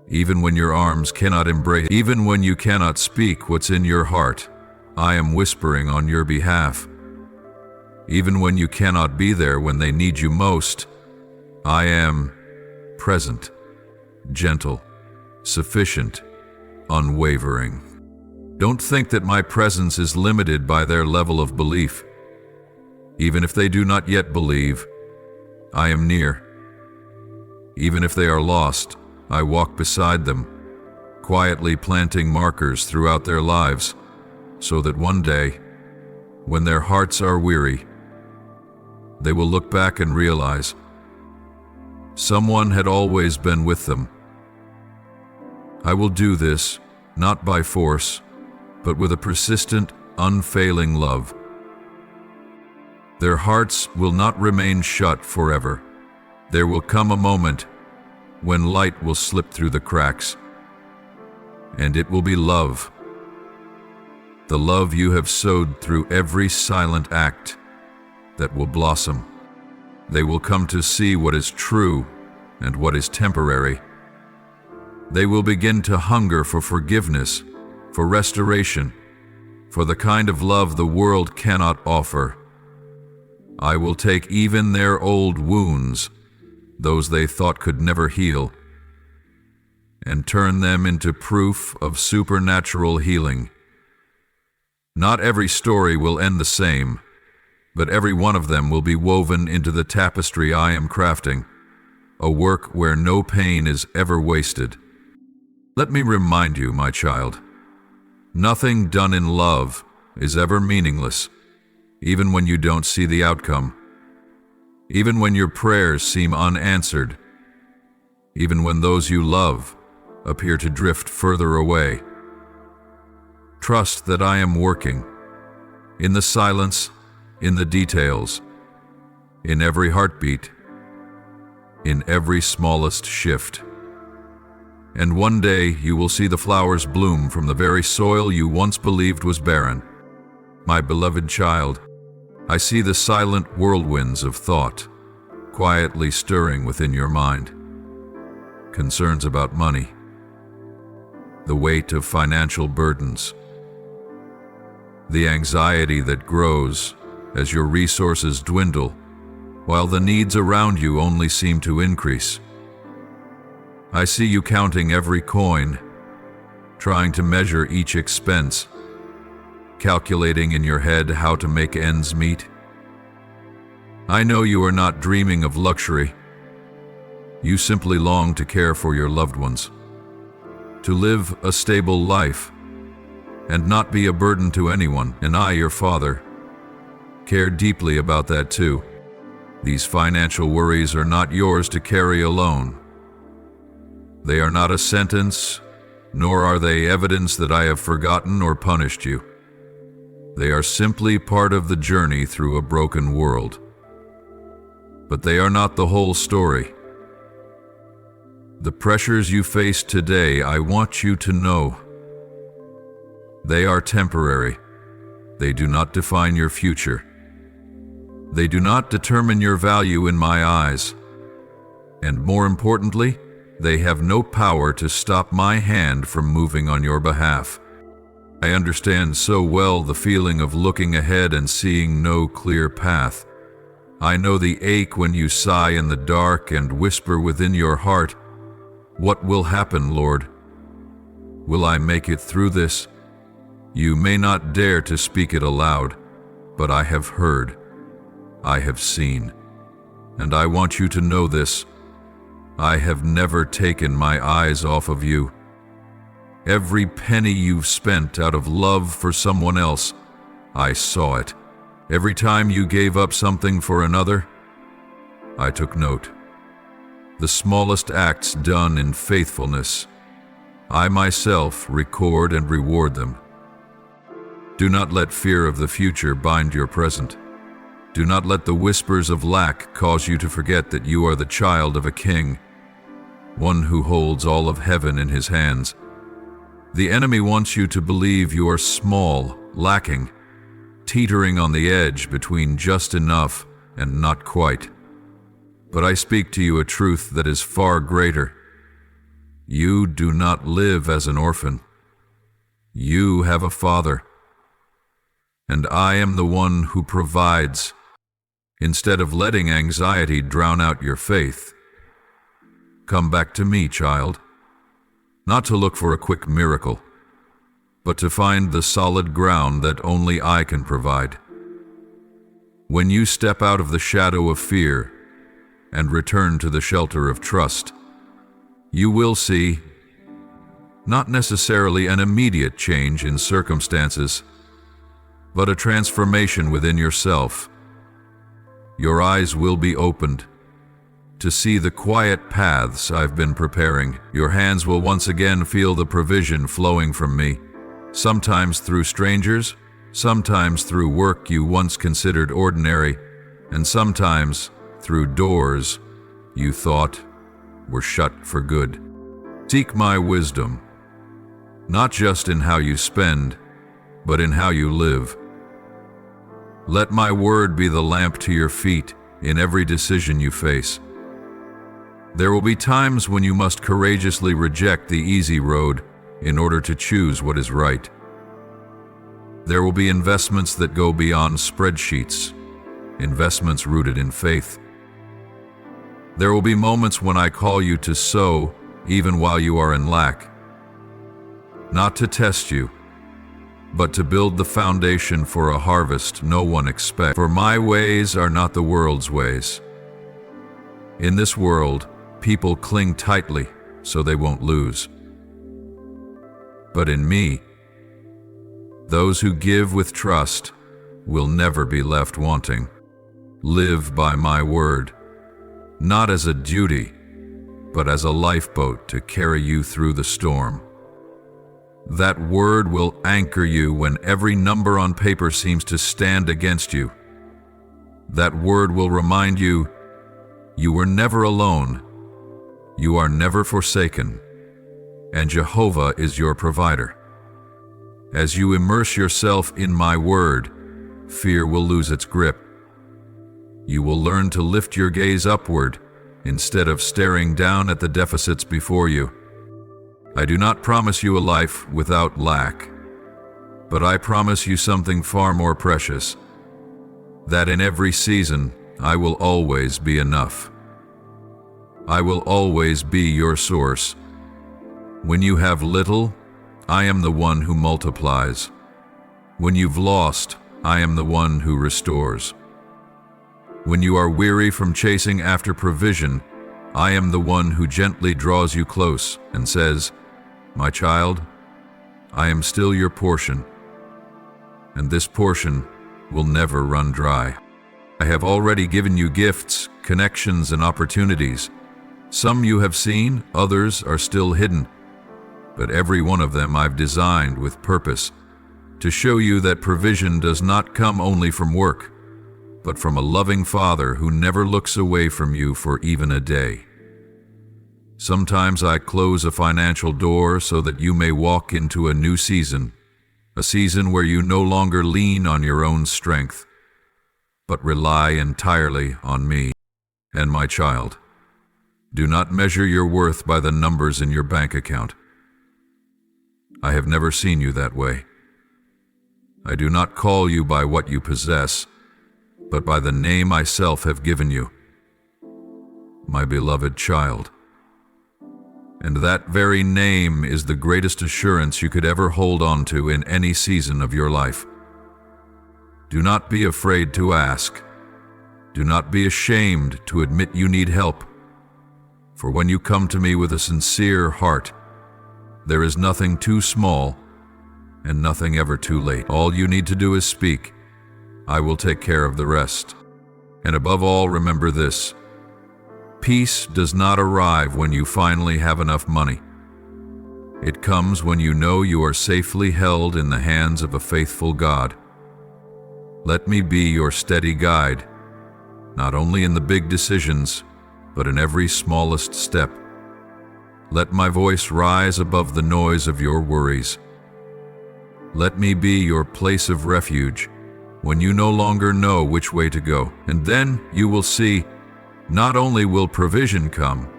Even when your arms cannot embrace, even when you cannot speak what's in your heart, I am whispering on your behalf. Even when you cannot be there when they need you most, I am present, gentle, sufficient, unwavering. Don't think that my presence is limited by their level of belief. Even if they do not yet believe, I am near. Even if they are lost, I walk beside them, quietly planting markers throughout their lives, so that one day, when their hearts are weary, they will look back and realize someone had always been with them. I will do this, not by force, but with a persistent, unfailing love. Their hearts will not remain shut forever. There will come a moment when light will slip through the cracks, and it will be love. The love you have sowed through every silent act that will blossom. They will come to see what is true and what is temporary. They will begin to hunger for forgiveness, for restoration, for the kind of love the world cannot offer. I will take even their old wounds, those they thought could never heal, and turn them into proof of supernatural healing. Not every story will end the same, but every one of them will be woven into the tapestry I am crafting, a work where no pain is ever wasted. Let me remind you, my child, nothing done in love is ever meaningless, even when you don't see the outcome, even when your prayers seem unanswered, even when those you love appear to drift further away. Trust that I am working, in the silence, in the details, in every heartbeat, in every smallest shift. And one day you will see the flowers bloom from the very soil you once believed was barren. My beloved child, I see the silent whirlwinds of thought quietly stirring within your mind. Concerns about money, the weight of financial burdens, the anxiety that grows as your resources dwindle while the needs around you only seem to increase. I see you counting every coin, trying to measure each expense, calculating in your head how to make ends meet. I know you are not dreaming of luxury. You simply long to care for your loved ones, to live a stable life, and not be a burden to anyone, and I, your father, care deeply about that too. These financial worries are not yours to carry alone. They are not a sentence, nor are they evidence that I have forgotten or punished you. They are simply part of the journey through a broken world. But they are not the whole story. The pressures you face today, I want you to know, they are temporary. They do not define your future. They do not determine your value in my eyes. And more importantly, they have no power to stop my hand from moving on your behalf. I understand so well the feeling of looking ahead and seeing no clear path. I know the ache when you sigh in the dark and whisper within your heart, "What will happen, Lord? Will I make it through this?" You may not dare to speak it aloud, but I have heard, I have seen, and I want you to know this. I have never taken my eyes off of you. Every penny you've spent out of love for someone else, I saw it. Every time you gave up something for another, I took note. The smallest acts done in faithfulness, I myself record and reward them. Do not let fear of the future bind your present. Do not let the whispers of lack cause you to forget that you are the child of a king, one who holds all of heaven in his hands. The enemy wants you to believe you are small, lacking, teetering on the edge between just enough and not quite. But I speak to you a truth that is far greater. You do not live as an orphan. You have a father, and I am the one who provides Instead of letting anxiety drown out your faith, come back to me, child, not to look for a quick miracle, but to find the solid ground that only I can provide. When you step out of the shadow of fear and return to the shelter of trust, you will see not necessarily an immediate change in circumstances, but a transformation within yourself. Your eyes will be opened to see the quiet paths I've been preparing. Your hands will once again feel the provision flowing from me, sometimes through strangers, sometimes through work you once considered ordinary, and sometimes through doors you thought were shut for good. Seek my wisdom, not just in how you spend, but in how you live. Let my word be the lamp to your feet in every decision you face. There will be times when you must courageously reject the easy road in order to choose what is right. There will be investments that go beyond spreadsheets, investments rooted in faith. There will be moments when I call you to sow even while you are in lack, not to test you, but to build the foundation for a harvest no one expects. For my ways are not the world's ways. In this world, people cling tightly so they won't lose. But in me, those who give with trust will never be left wanting. Live by my word, not as a duty, but as a lifeboat to carry you through the storm. That word will anchor you when every number on paper seems to stand against you. That word will remind you, you were never alone, you are never forsaken, and Jehovah is your provider. As you immerse yourself in my word, fear will lose its grip. You will learn to lift your gaze upward instead of staring down at the deficits before you. I do not promise you a life without lack, but I promise you something far more precious, that in every season I will always be enough. I will always be your source. When you have little, I am the one who multiplies. When you've lost, I am the one who restores. When you are weary from chasing after provision, I am the one who gently draws you close and says, my child, I am still your portion, and this portion will never run dry. I have already given you gifts, connections, and opportunities. Some you have seen, others are still hidden, but every one of them I've designed with purpose to show you that provision does not come only from work, but from a loving Father who never looks away from you for even a day. Sometimes I close a financial door so that you may walk into a new season, a season where you no longer lean on your own strength, but rely entirely on me. And my child, do not measure your worth by the numbers in your bank account. I have never seen you that way. I do not call you by what you possess, but by the name myself have given you, my beloved child. And that very name is the greatest assurance you could ever hold on to in any season of your life. Do not be afraid to ask. Do not be ashamed to admit you need help. For when you come to me with a sincere heart, there is nothing too small and nothing ever too late. All you need to do is speak. I will take care of the rest. And above all, remember this: peace does not arrive when you finally have enough money. It comes when you know you are safely held in the hands of a faithful God. Let me be your steady guide, not only in the big decisions, but in every smallest step. Let my voice rise above the noise of your worries. Let me be your place of refuge when you no longer know which way to go. And then you will see, not only will provision come,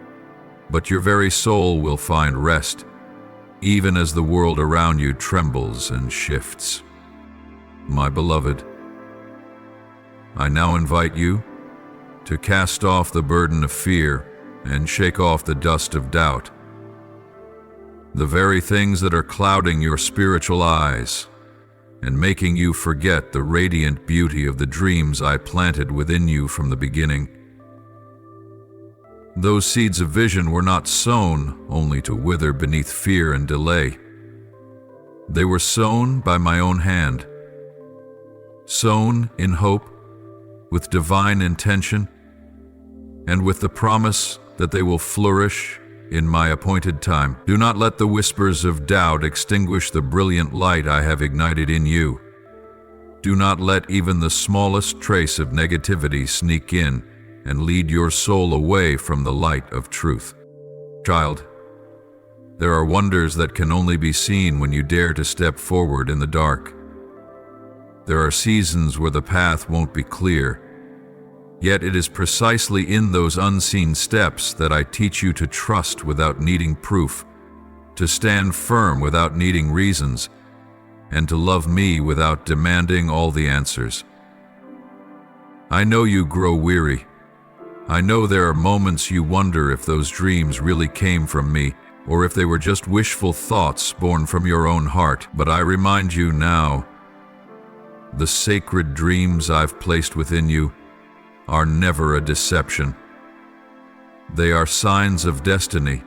but your very soul will find rest, even as the world around you trembles and shifts. My beloved, I now invite you to cast off the burden of fear and shake off the dust of doubt. The very things that are clouding your spiritual eyes and making you forget the radiant beauty of the dreams I planted within you from the beginning. Those seeds of vision were not sown only to wither beneath fear and delay. They were sown by my own hand, sown in hope, with divine intention, and with the promise that they will flourish in my appointed time. Do not let the whispers of doubt extinguish the brilliant light I have ignited in you. Do not let even the smallest trace of negativity sneak in and lead your soul away from the light of truth. Child, there are wonders that can only be seen when you dare to step forward in the dark. There are seasons where the path won't be clear, yet it is precisely in those unseen steps that I teach you to trust without needing proof, to stand firm without needing reasons, and to love me without demanding all the answers. I know you grow weary. I know there are moments you wonder if those dreams really came from me, or if they were just wishful thoughts born from your own heart. But I remind you now, the sacred dreams I've placed within you are never a deception. They are signs of destiny,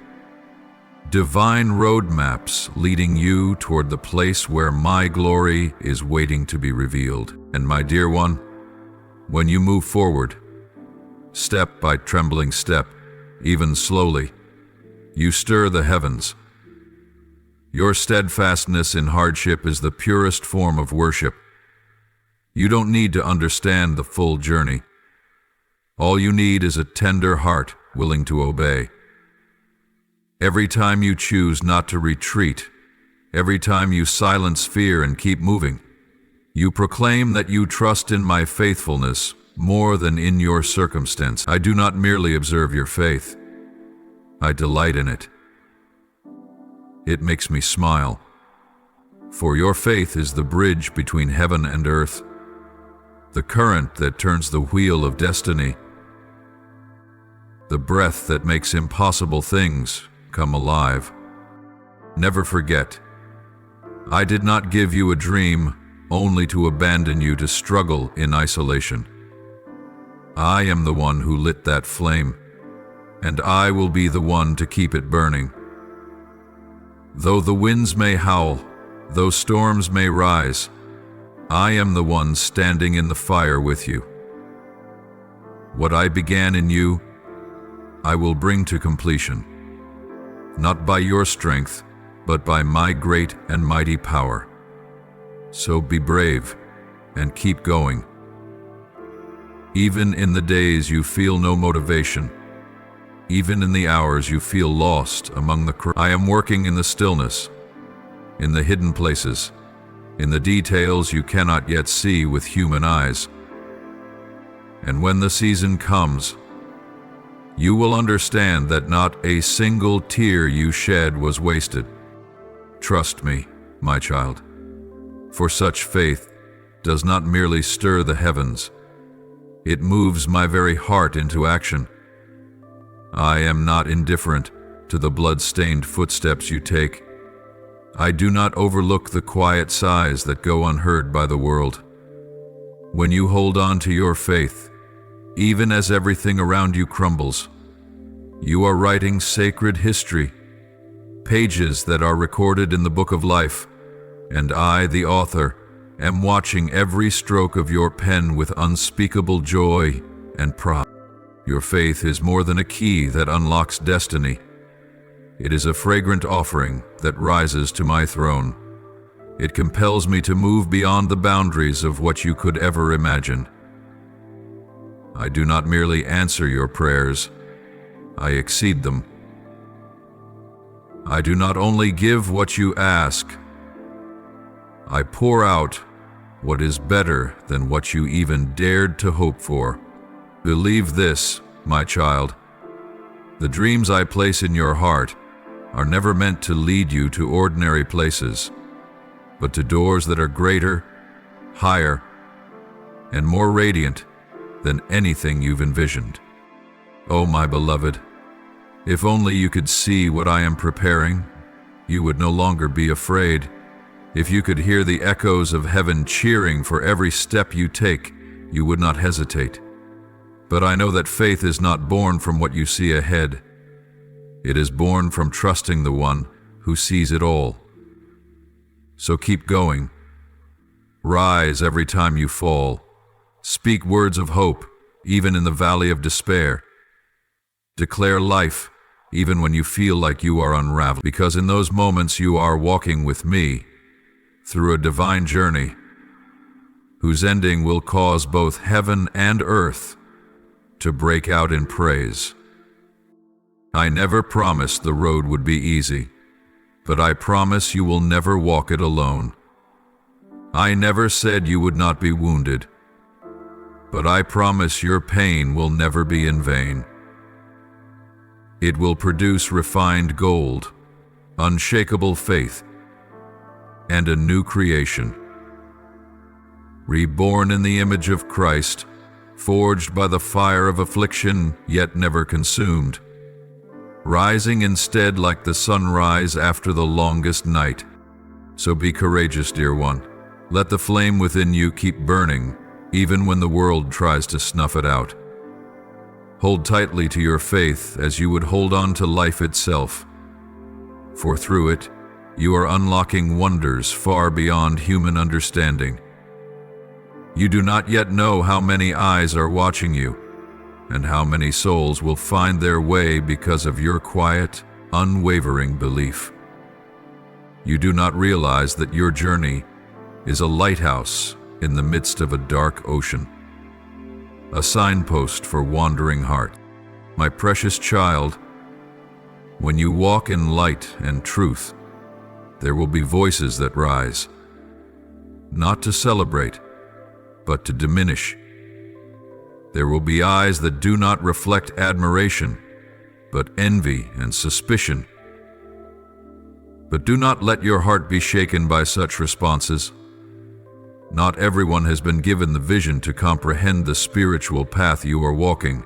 divine roadmaps leading you toward the place where my glory is waiting to be revealed. And my dear one, when you move forward, step by trembling step, even slowly, you stir the heavens. Your steadfastness in hardship is the purest form of worship. You don't need to understand the full journey. All you need is a tender heart willing to obey. Every time you choose not to retreat, every time you silence fear and keep moving, you proclaim that you trust in my faithfulness more than in your circumstance. I do not merely observe your faith. I delight in it. It makes me smile. For your faith is the bridge between heaven and earth, the current that turns the wheel of destiny, the breath that makes impossible things come alive. Never forget, I did not give you a dream only to abandon you to struggle in isolation. I am the one who lit that flame, and I will be the one to keep it burning. Though the winds may howl, though storms may rise, I am the one standing in the fire with you. What I began in you, I will bring to completion, not by your strength, but by my great and mighty power. So be brave and keep going. Even in the days you feel no motivation, even in the hours you feel lost among the crowd, I am working in the stillness, in the hidden places, in the details you cannot yet see with human eyes. And when the season comes, you will understand that not a single tear you shed was wasted. Trust me, my child, for such faith does not merely stir the heavens, it moves my very heart into action. I am not indifferent to the blood-stained footsteps you take. I do not overlook the quiet sighs that go unheard by the world. When you hold on to your faith, even as everything around you crumbles, you are writing sacred history, pages that are recorded in the book of life, and I, the author, am watching every stroke of your pen with unspeakable joy and pride. Your faith is more than a key that unlocks destiny. It is a fragrant offering that rises to my throne. It compels me to move beyond the boundaries of what you could ever imagine. I do not merely answer your prayers, I exceed them. I do not only give what you ask, I pour out what is better than what you even dared to hope for. Believe this, my child. The dreams I place in your heart are never meant to lead you to ordinary places, but to doors that are greater, higher, and more radiant than anything you've envisioned. Oh, my beloved, if only you could see what I am preparing, you would no longer be afraid. If you could hear the echoes of heaven cheering for every step you take, you would not hesitate. But I know that faith is not born from what you see ahead. It is born from trusting the one who sees it all. So keep going. Rise every time you fall. Speak words of hope, even in the valley of despair. Declare life, even when you feel like you are unraveled, because in those moments you are walking with me through a divine journey whose ending will cause both heaven and earth to break out in praise. I never promised the road would be easy, but I promise you will never walk it alone. I never said you would not be wounded, but I promise your pain will never be in vain. It will produce refined gold, unshakable faith, and a new creation. Reborn in the image of Christ, forged by the fire of affliction, yet never consumed. Rising instead like the sunrise after the longest night. So be courageous, dear one. Let the flame within you keep burning, even when the world tries to snuff it out. Hold tightly to your faith as you would hold on to life itself, for through it, you are unlocking wonders far beyond human understanding. You do not yet know how many eyes are watching you, and how many souls will find their way because of your quiet, unwavering belief. You do not realize that your journey is a lighthouse in the midst of a dark ocean, a signpost for wandering heart. My precious child, when you walk in light and truth, there will be voices that rise, not to celebrate, but to diminish. There will be eyes that do not reflect admiration, but envy and suspicion. But do not let your heart be shaken by such responses. Not everyone has been given the vision to comprehend the spiritual path you are walking.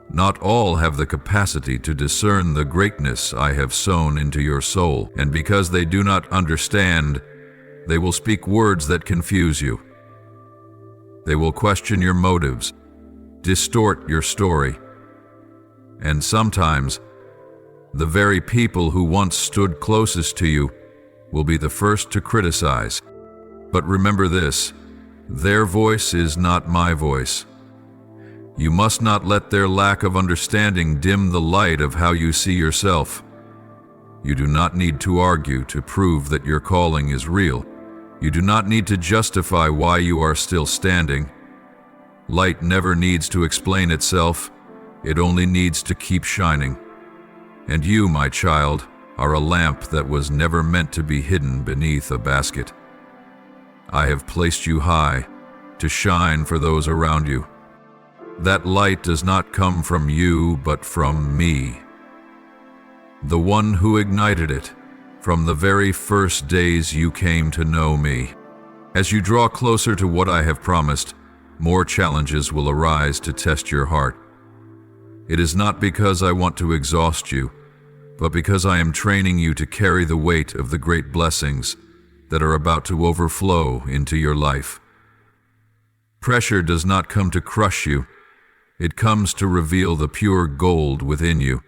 Not all have the capacity to discern the greatness I have sown into your soul, and because they do not understand, they will speak words that confuse you. They will question your motives, distort your story, and sometimes the very people who once stood closest to you will be the first to criticize. But remember this, their voice is not my voice. You must not let their lack of understanding dim the light of how you see yourself. You do not need to argue to prove that your calling is real. You do not need to justify why you are still standing. Light never needs to explain itself. It only needs to keep shining. And you, my child, are a lamp that was never meant to be hidden beneath a basket. I have placed you high to shine for those around you. That light does not come from you, but from me, the one who ignited it from the very first days you came to know me. As you draw closer to what I have promised, more challenges will arise to test your heart. It is not because I want to exhaust you, but because I am training you to carry the weight of the great blessings that are about to overflow into your life. Pressure does not come to crush you. It comes to reveal the pure gold within you.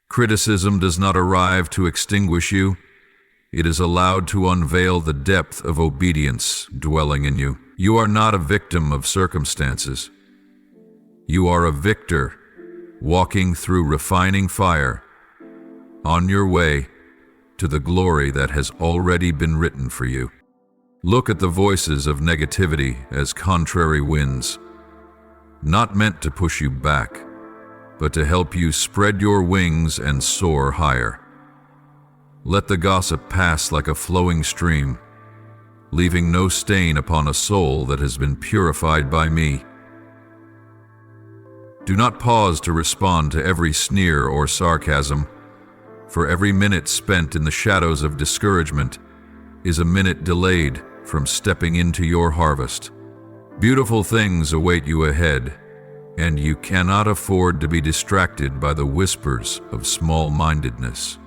Criticism does not arrive to extinguish you. It is allowed to unveil the depth of obedience dwelling in you. You are not a victim of circumstances. You are a victor, walking through refining fire, on your way to the glory that has already been written for you. Look at the voices of negativity as contrary winds, not meant to push you back, but to help you spread your wings and soar higher. Let the gossip pass like a flowing stream, leaving no stain upon a soul that has been purified by me. Do not pause to respond to every sneer or sarcasm, for every minute spent in the shadows of discouragement is a minute delayed from stepping into your harvest. Beautiful things await you ahead, and you cannot afford to be distracted by the whispers of small-mindedness.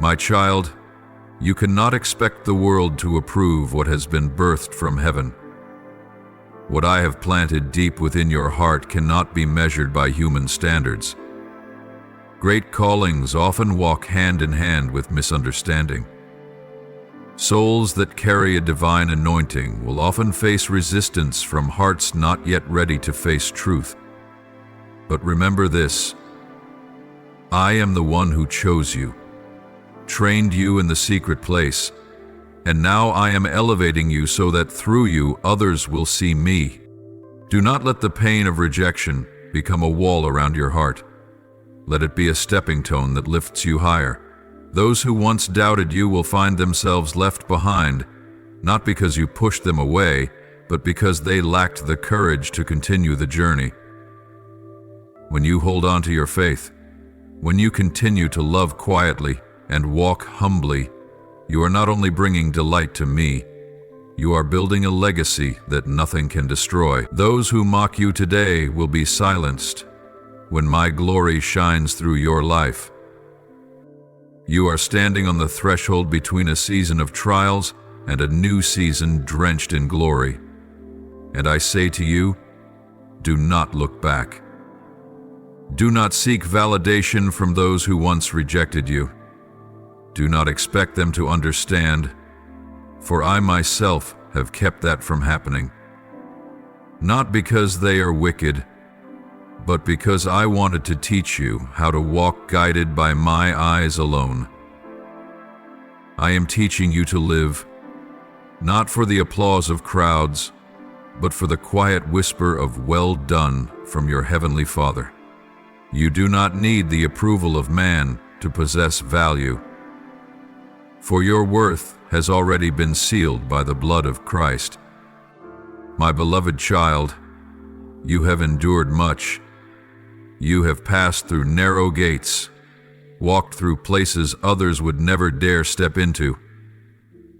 My child, you cannot expect the world to approve what has been birthed from heaven. What I have planted deep within your heart cannot be measured by human standards. Great callings often walk hand in hand with misunderstanding. Souls that carry a divine anointing will often face resistance from hearts not yet ready to face truth. But remember this: I am the one who chose you, trained you in the secret place, and now I am elevating you so that through you others will see me. Do not let the pain of rejection become a wall around your heart. Let it be a stepping stone that lifts you higher. Those who once doubted you will find themselves left behind, not because you pushed them away, but because they lacked the courage to continue the journey. When you hold on to your faith, when you continue to love quietly and walk humbly, you are not only bringing delight to me, you are building a legacy that nothing can destroy. Those who mock you today will be silenced when my glory shines through your life. You are standing on the threshold between a season of trials and a new season drenched in glory. And I say to you, do not look back. Do not seek validation from those who once rejected you. Do not expect them to understand, for I myself have kept that from happening. Not because they are wicked, but because I wanted to teach you how to walk guided by my eyes alone. I am teaching you to live, not for the applause of crowds, but for the quiet whisper of "well done" from your heavenly Father. You do not need the approval of man to possess value, for your worth has already been sealed by the blood of Christ. My beloved child, you have endured much. You have passed through narrow gates, walked through places others would never dare step into.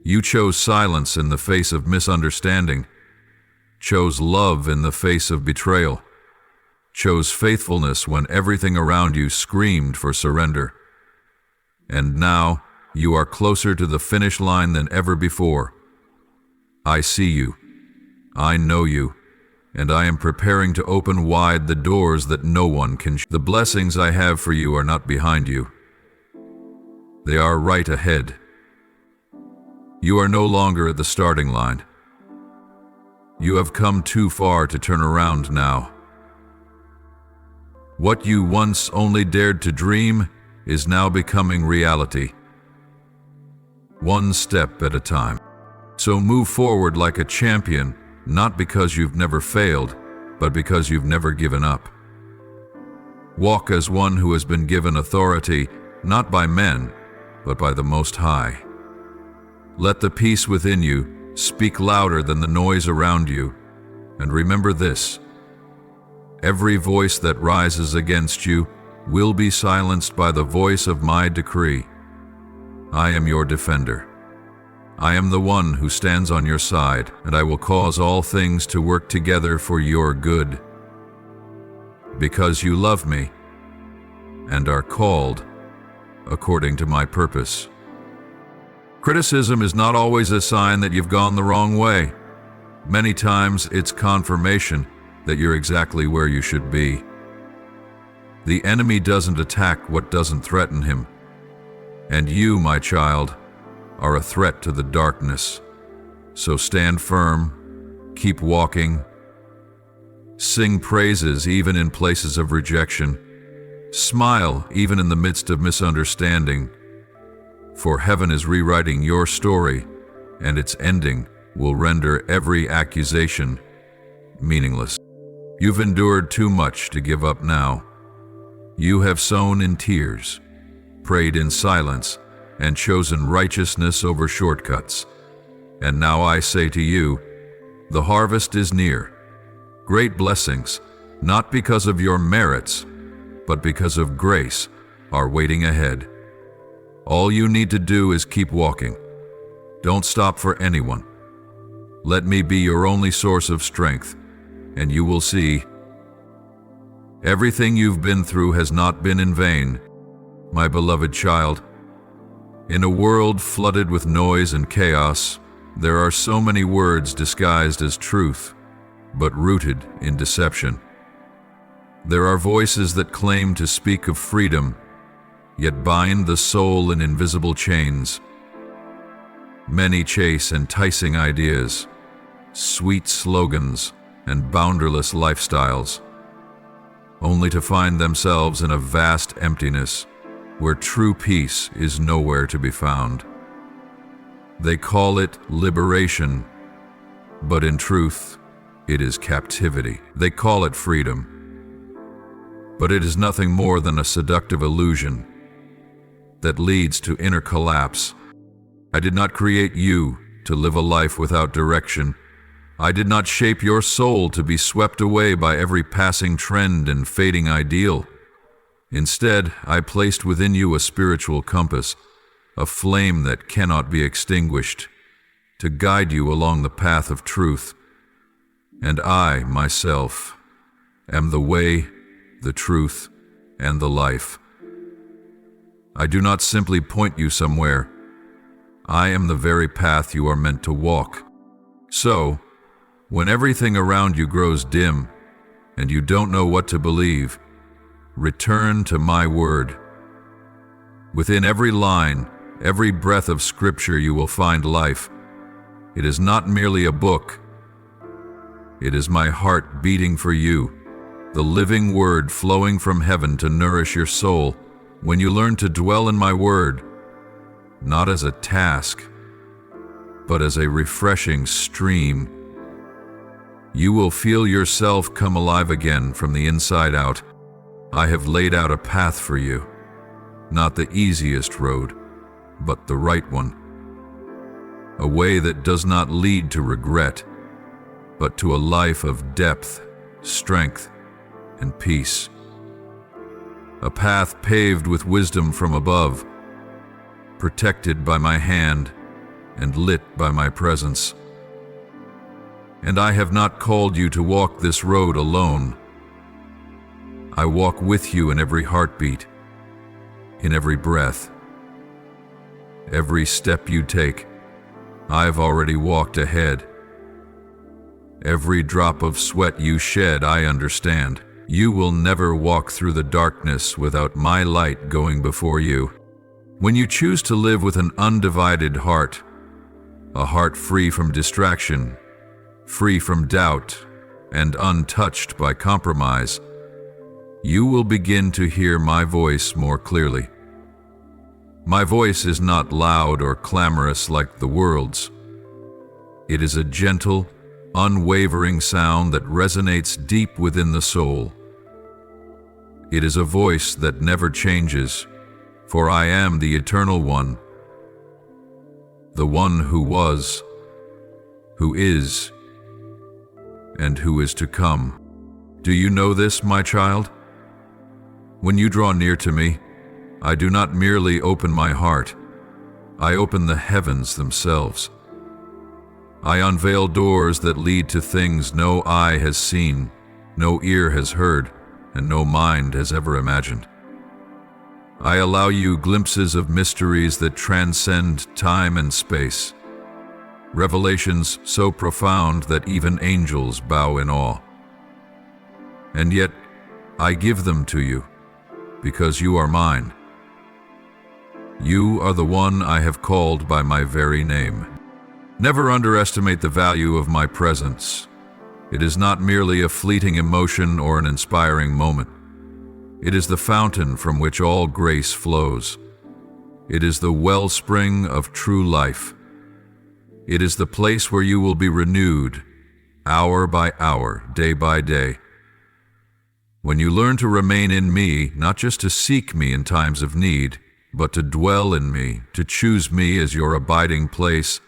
You chose silence in the face of misunderstanding, chose love in the face of betrayal, chose faithfulness when everything around you screamed for surrender. And now you are closer to the finish line than ever before. I see you, I know you, and I am preparing to open wide the doors that no one can shut. The blessings I have for you are not behind you. They are right ahead. You are no longer at the starting line. You have come too far to turn around now. What you once only dared to dream is now becoming reality. One step at a time. So move forward like a champion, not because you've never failed, but because you've never given up. Walk as one who has been given authority, not by men, but by the Most High. Let the peace within you speak louder than the noise around you, and remember this: every voice that rises against you will be silenced by the voice of my decree. I am your defender. I am the one who stands on your side, and I will cause all things to work together for your good. Because you love me and are called according to my purpose. Criticism is not always a sign that you've gone the wrong way. Many times it's confirmation that you're exactly where you should be. The enemy doesn't attack what doesn't threaten him. And you, my child, are a threat to the darkness. So stand firm, keep walking, sing praises even in places of rejection, smile even in the midst of misunderstanding, for heaven is rewriting your story, and its ending will render every accusation meaningless. You've endured too much to give up now. You have sown in tears, prayed in silence, and chosen righteousness over shortcuts. And now I say to you, the harvest is near. Great blessings, not because of your merits, but because of grace, are waiting ahead. All you need to do is keep walking. Don't stop for anyone. Let me be your only source of strength, and you will see. Everything you've been through has not been in vain, my beloved child. In a world flooded with noise and chaos, there are so many words disguised as truth, but rooted in deception. There are voices that claim to speak of freedom, yet bind the soul in invisible chains. Many chase enticing ideas, sweet slogans, and boundaryless lifestyles, only to find themselves in a vast emptiness where true peace is nowhere to be found. They call it liberation, but in truth, it is captivity. They call it freedom, but it is nothing more than a seductive illusion that leads to inner collapse. I did not create you to live a life without direction. I did not shape your soul to be swept away by every passing trend and fading ideal. Instead, I placed within you a spiritual compass, a flame that cannot be extinguished, to guide you along the path of truth. And I, myself, am the way, the truth, and the life. I do not simply point you somewhere. I am the very path you are meant to walk. So, when everything around you grows dim and you don't know what to believe, return to my word. Within every line, every breath of scripture you will find life. It is not merely a book. It is my heart beating for you, the living word flowing from heaven to nourish your soul. When you learn to dwell in my word, not as a task, but as a refreshing stream, you will feel yourself come alive again from the inside out. I have laid out a path for you, not the easiest road, but the right one. A way that does not lead to regret, but to a life of depth, strength, and peace. A path paved with wisdom from above, protected by my hand and lit by my presence. And I have not called you to walk this road alone. I walk with you in every heartbeat, in every breath. Every step you take, I've already walked ahead. Every drop of sweat you shed, I understand. You will never walk through the darkness without my light going before you. When you choose to live with an undivided heart, a heart free from distraction, free from doubt, and untouched by compromise, you will begin to hear my voice more clearly. My voice is not loud or clamorous like the world's. It is a gentle, unwavering sound that resonates deep within the soul. It is a voice that never changes, for I am the Eternal One, the one who was, who is, and who is to come. Do you know this, my child? When you draw near to me, I do not merely open my heart, I open the heavens themselves. I unveil doors that lead to things no eye has seen, no ear has heard, and no mind has ever imagined. I allow you glimpses of mysteries that transcend time and space, revelations so profound that even angels bow in awe. And yet, I give them to you, because you are mine. You are the one I have called by my very name. Never underestimate the value of my presence. It is not merely a fleeting emotion or an inspiring moment. It is the fountain from which all grace flows. It is the wellspring of true life. It is the place where you will be renewed, hour by hour, day by day. When you learn to remain in me, not just to seek me in times of need, but to dwell in me, to choose me as your abiding place,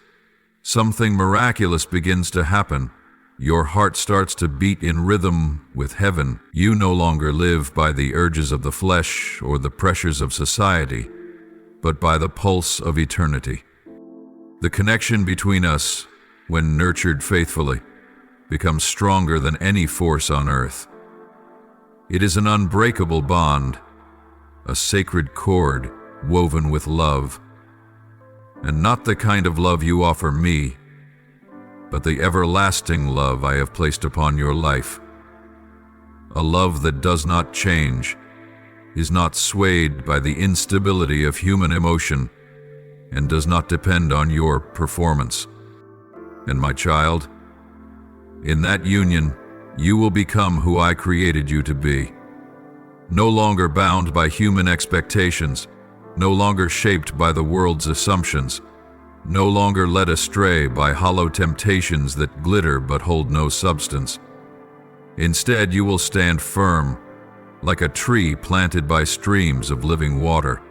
something miraculous begins to happen. Your heart starts to beat in rhythm with heaven. You no longer live by the urges of the flesh or the pressures of society, but by the pulse of eternity. The connection between us when nurtured faithfully, becomes stronger than any force on earth. It is an unbreakable bond, a sacred cord woven with love, and not the kind of love you offer me, but the everlasting love I have placed upon your life. A love that does not change, is not swayed by the instability of human emotion, and does not depend on your performance. And my child, in that union, you will become who I created you to be. No longer bound by human expectations, no longer shaped by the world's assumptions, no longer led astray by hollow temptations that glitter but hold no substance. Instead, you will stand firm, like a tree planted by streams of living water,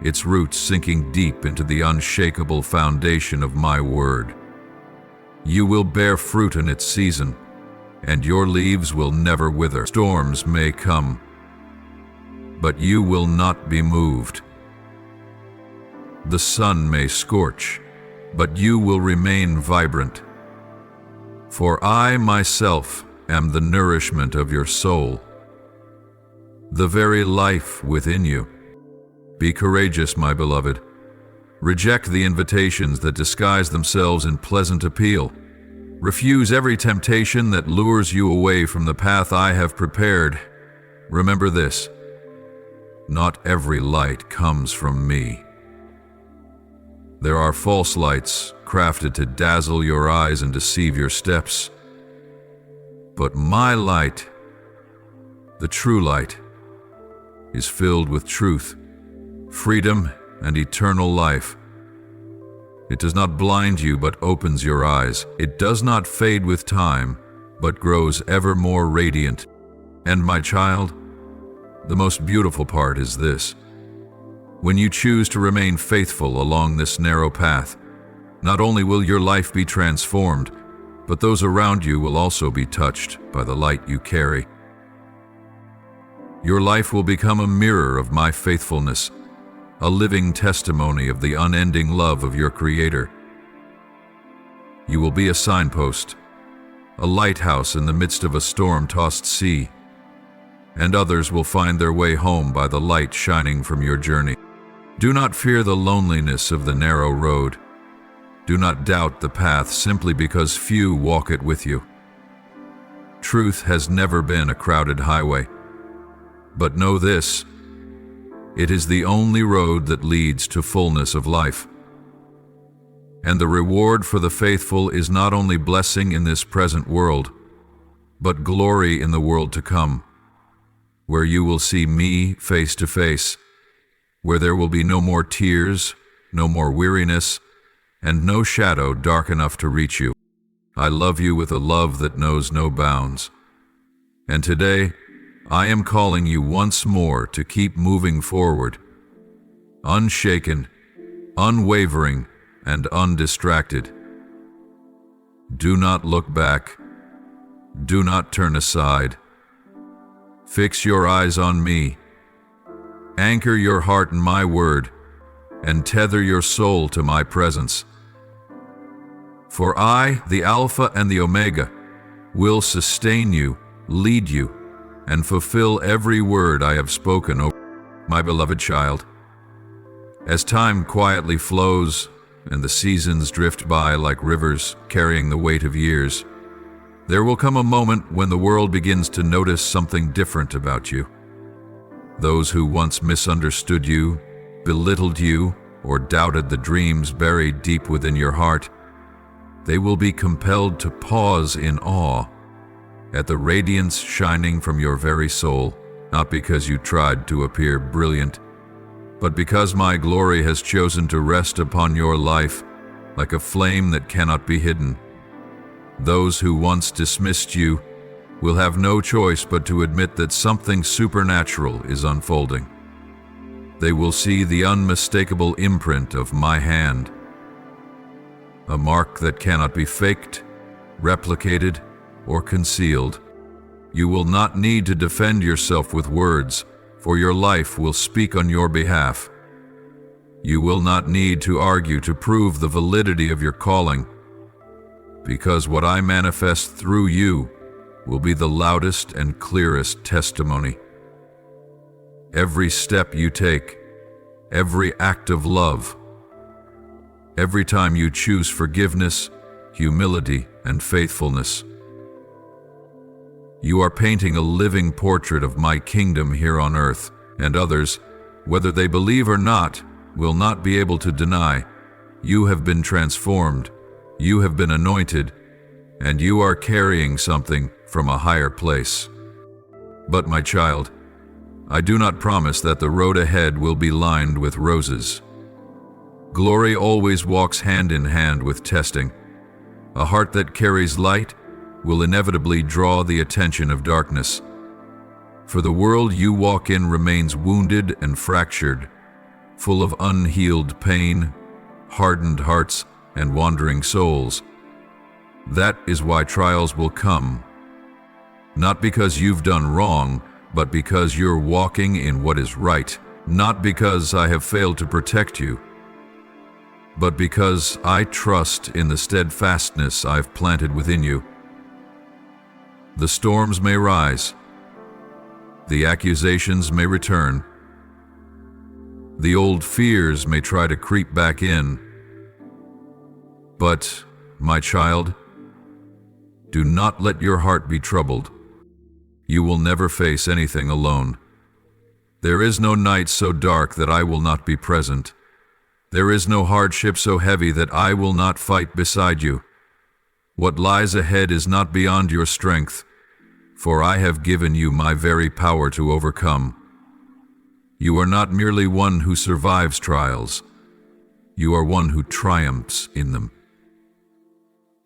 its roots sinking deep into the unshakable foundation of my word. You will bear fruit in its season, and your leaves will never wither. Storms may come, but you will not be moved. The sun may scorch, but you will remain vibrant. For I myself am the nourishment of your soul, the very life within you. Be courageous, my beloved. Reject the invitations that disguise themselves in pleasant appeal. Refuse every temptation that lures you away from the path I have prepared. Remember this: not every light comes from me. There are false lights crafted to dazzle your eyes and deceive your steps. But my light, the true light, is filled with truth, freedom, and eternal life. It does not blind you, but opens your eyes. It does not fade with time, but grows ever more radiant. And my child, the most beautiful part is this: when you choose to remain faithful along this narrow path, not only will your life be transformed, but those around you will also be touched by the light you carry. Your life will become a mirror of my faithfulness, a living testimony of the unending love of your Creator. You will be a signpost, a lighthouse in the midst of a storm-tossed sea, and others will find their way home by the light shining from your journey. Do not fear the loneliness of the narrow road. Do not doubt the path simply because few walk it with you. Truth has never been a crowded highway. But know this: it is the only road that leads to fullness of life. And the reward for the faithful is not only blessing in this present world, but glory in the world to come, where you will see me face to face, where there will be no more tears, no more weariness, and no shadow dark enough to reach you. I love you with a love that knows no bounds. And today, I am calling you once more to keep moving forward, unshaken, unwavering, and undistracted. Do not look back. Do not turn aside. Fix your eyes on me. Anchor your heart in my word, and tether your soul to my presence. For I, the Alpha and the Omega, will sustain you, lead you, and fulfill every word I have spoken, O my beloved child. As time quietly flows and the seasons drift by like rivers carrying the weight of years, there will come a moment when the world begins to notice something different about you. Those who once misunderstood you, belittled you, or doubted the dreams buried deep within your heart, they will be compelled to pause in awe at the radiance shining from your very soul, not because you tried to appear brilliant, but because my glory has chosen to rest upon your life like a flame that cannot be hidden. Those who once dismissed you will have no choice but to admit that something supernatural is unfolding. They will see the unmistakable imprint of my hand, a mark that cannot be faked, replicated, or concealed. You will not need to defend yourself with words, for your life will speak on your behalf. You will not need to argue to prove the validity of your calling, because what I manifest through you will be the loudest and clearest testimony. Every step you take, every act of love, every time you choose forgiveness, humility, and faithfulness, you are painting a living portrait of my kingdom here on earth, and others, whether they believe or not, will not be able to deny. You have been transformed, you have been anointed, and you are carrying something from a higher place. But my child, I do not promise that the road ahead will be lined with roses. Glory always walks hand in hand with testing. A heart that carries light will inevitably draw the attention of darkness. For the world you walk in remains wounded and fractured, full of unhealed pain, hardened hearts, and wandering souls. That is why trials will come, not because you've done wrong, but because you're walking in what is right, not because I have failed to protect you, but because I trust in the steadfastness I've planted within you. The storms may rise, the accusations may return, the old fears may try to creep back in, but, my child, do not let your heart be troubled. You will never face anything alone. There is no night so dark that I will not be present. There is no hardship so heavy that I will not fight beside you. What lies ahead is not beyond your strength, for I have given you my very power to overcome. You are not merely one who survives trials. You are one who triumphs in them.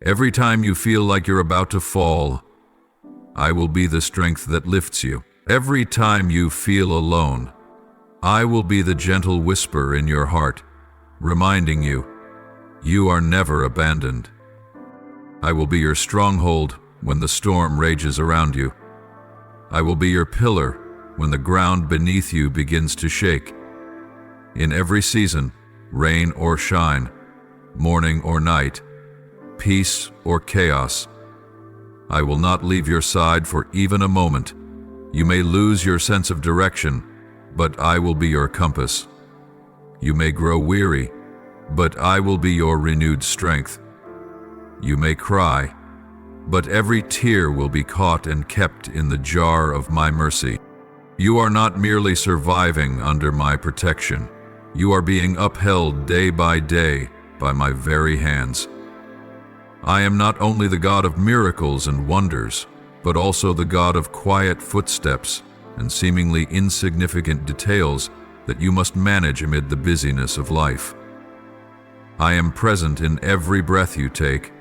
Every time you feel like you're about to fall, I will be the strength that lifts you. Every time you feel alone, I will be the gentle whisper in your heart, reminding you, you are never abandoned. I will be your stronghold when the storm rages around you. I will be your pillar when the ground beneath you begins to shake. In every season, rain or shine, morning or night, peace or chaos, I will not leave your side for even a moment. You may lose your sense of direction, but I will be your compass. You may grow weary, but I will be your renewed strength. You may cry, but every tear will be caught and kept in the jar of my mercy. You are not merely surviving under my protection. You are being upheld day by day by my very hands. I am not only the God of miracles and wonders, but also the God of quiet footsteps and seemingly insignificant details that you must manage amid the busyness of life. I am present in every breath you take,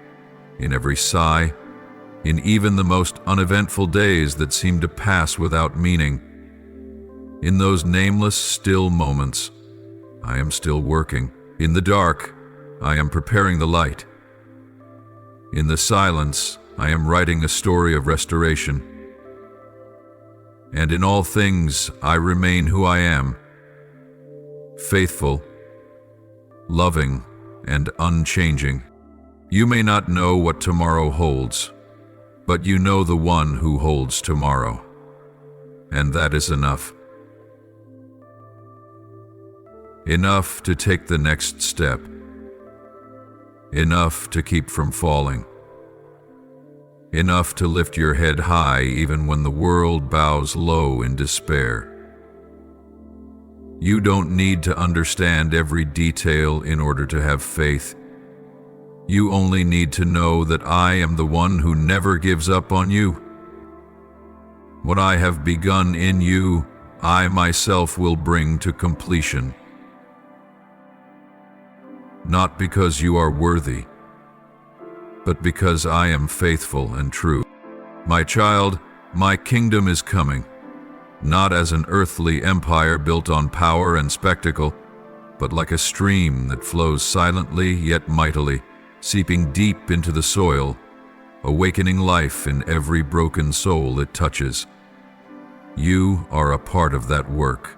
in every sigh, in even the most uneventful days that seem to pass without meaning. In those nameless, still moments, I am still working. In the dark, I am preparing the light. In the silence, I am writing a story of restoration. And in all things, I remain who I am, faithful, loving, and unchanging. You may not know what tomorrow holds, but you know the one who holds tomorrow, and that is enough. Enough to take the next step. Enough to keep from falling. Enough to lift your head high even when the world bows low in despair. You don't need to understand every detail in order to have faith. You only need to know that I am the one who never gives up on you. What I have begun in you, I myself will bring to completion. Not because you are worthy, but because I am faithful and true. My child, my kingdom is coming, not as an earthly empire built on power and spectacle, but like a stream that flows silently yet mightily, seeping deep into the soil, awakening life in every broken soul it touches. You are a part of that work.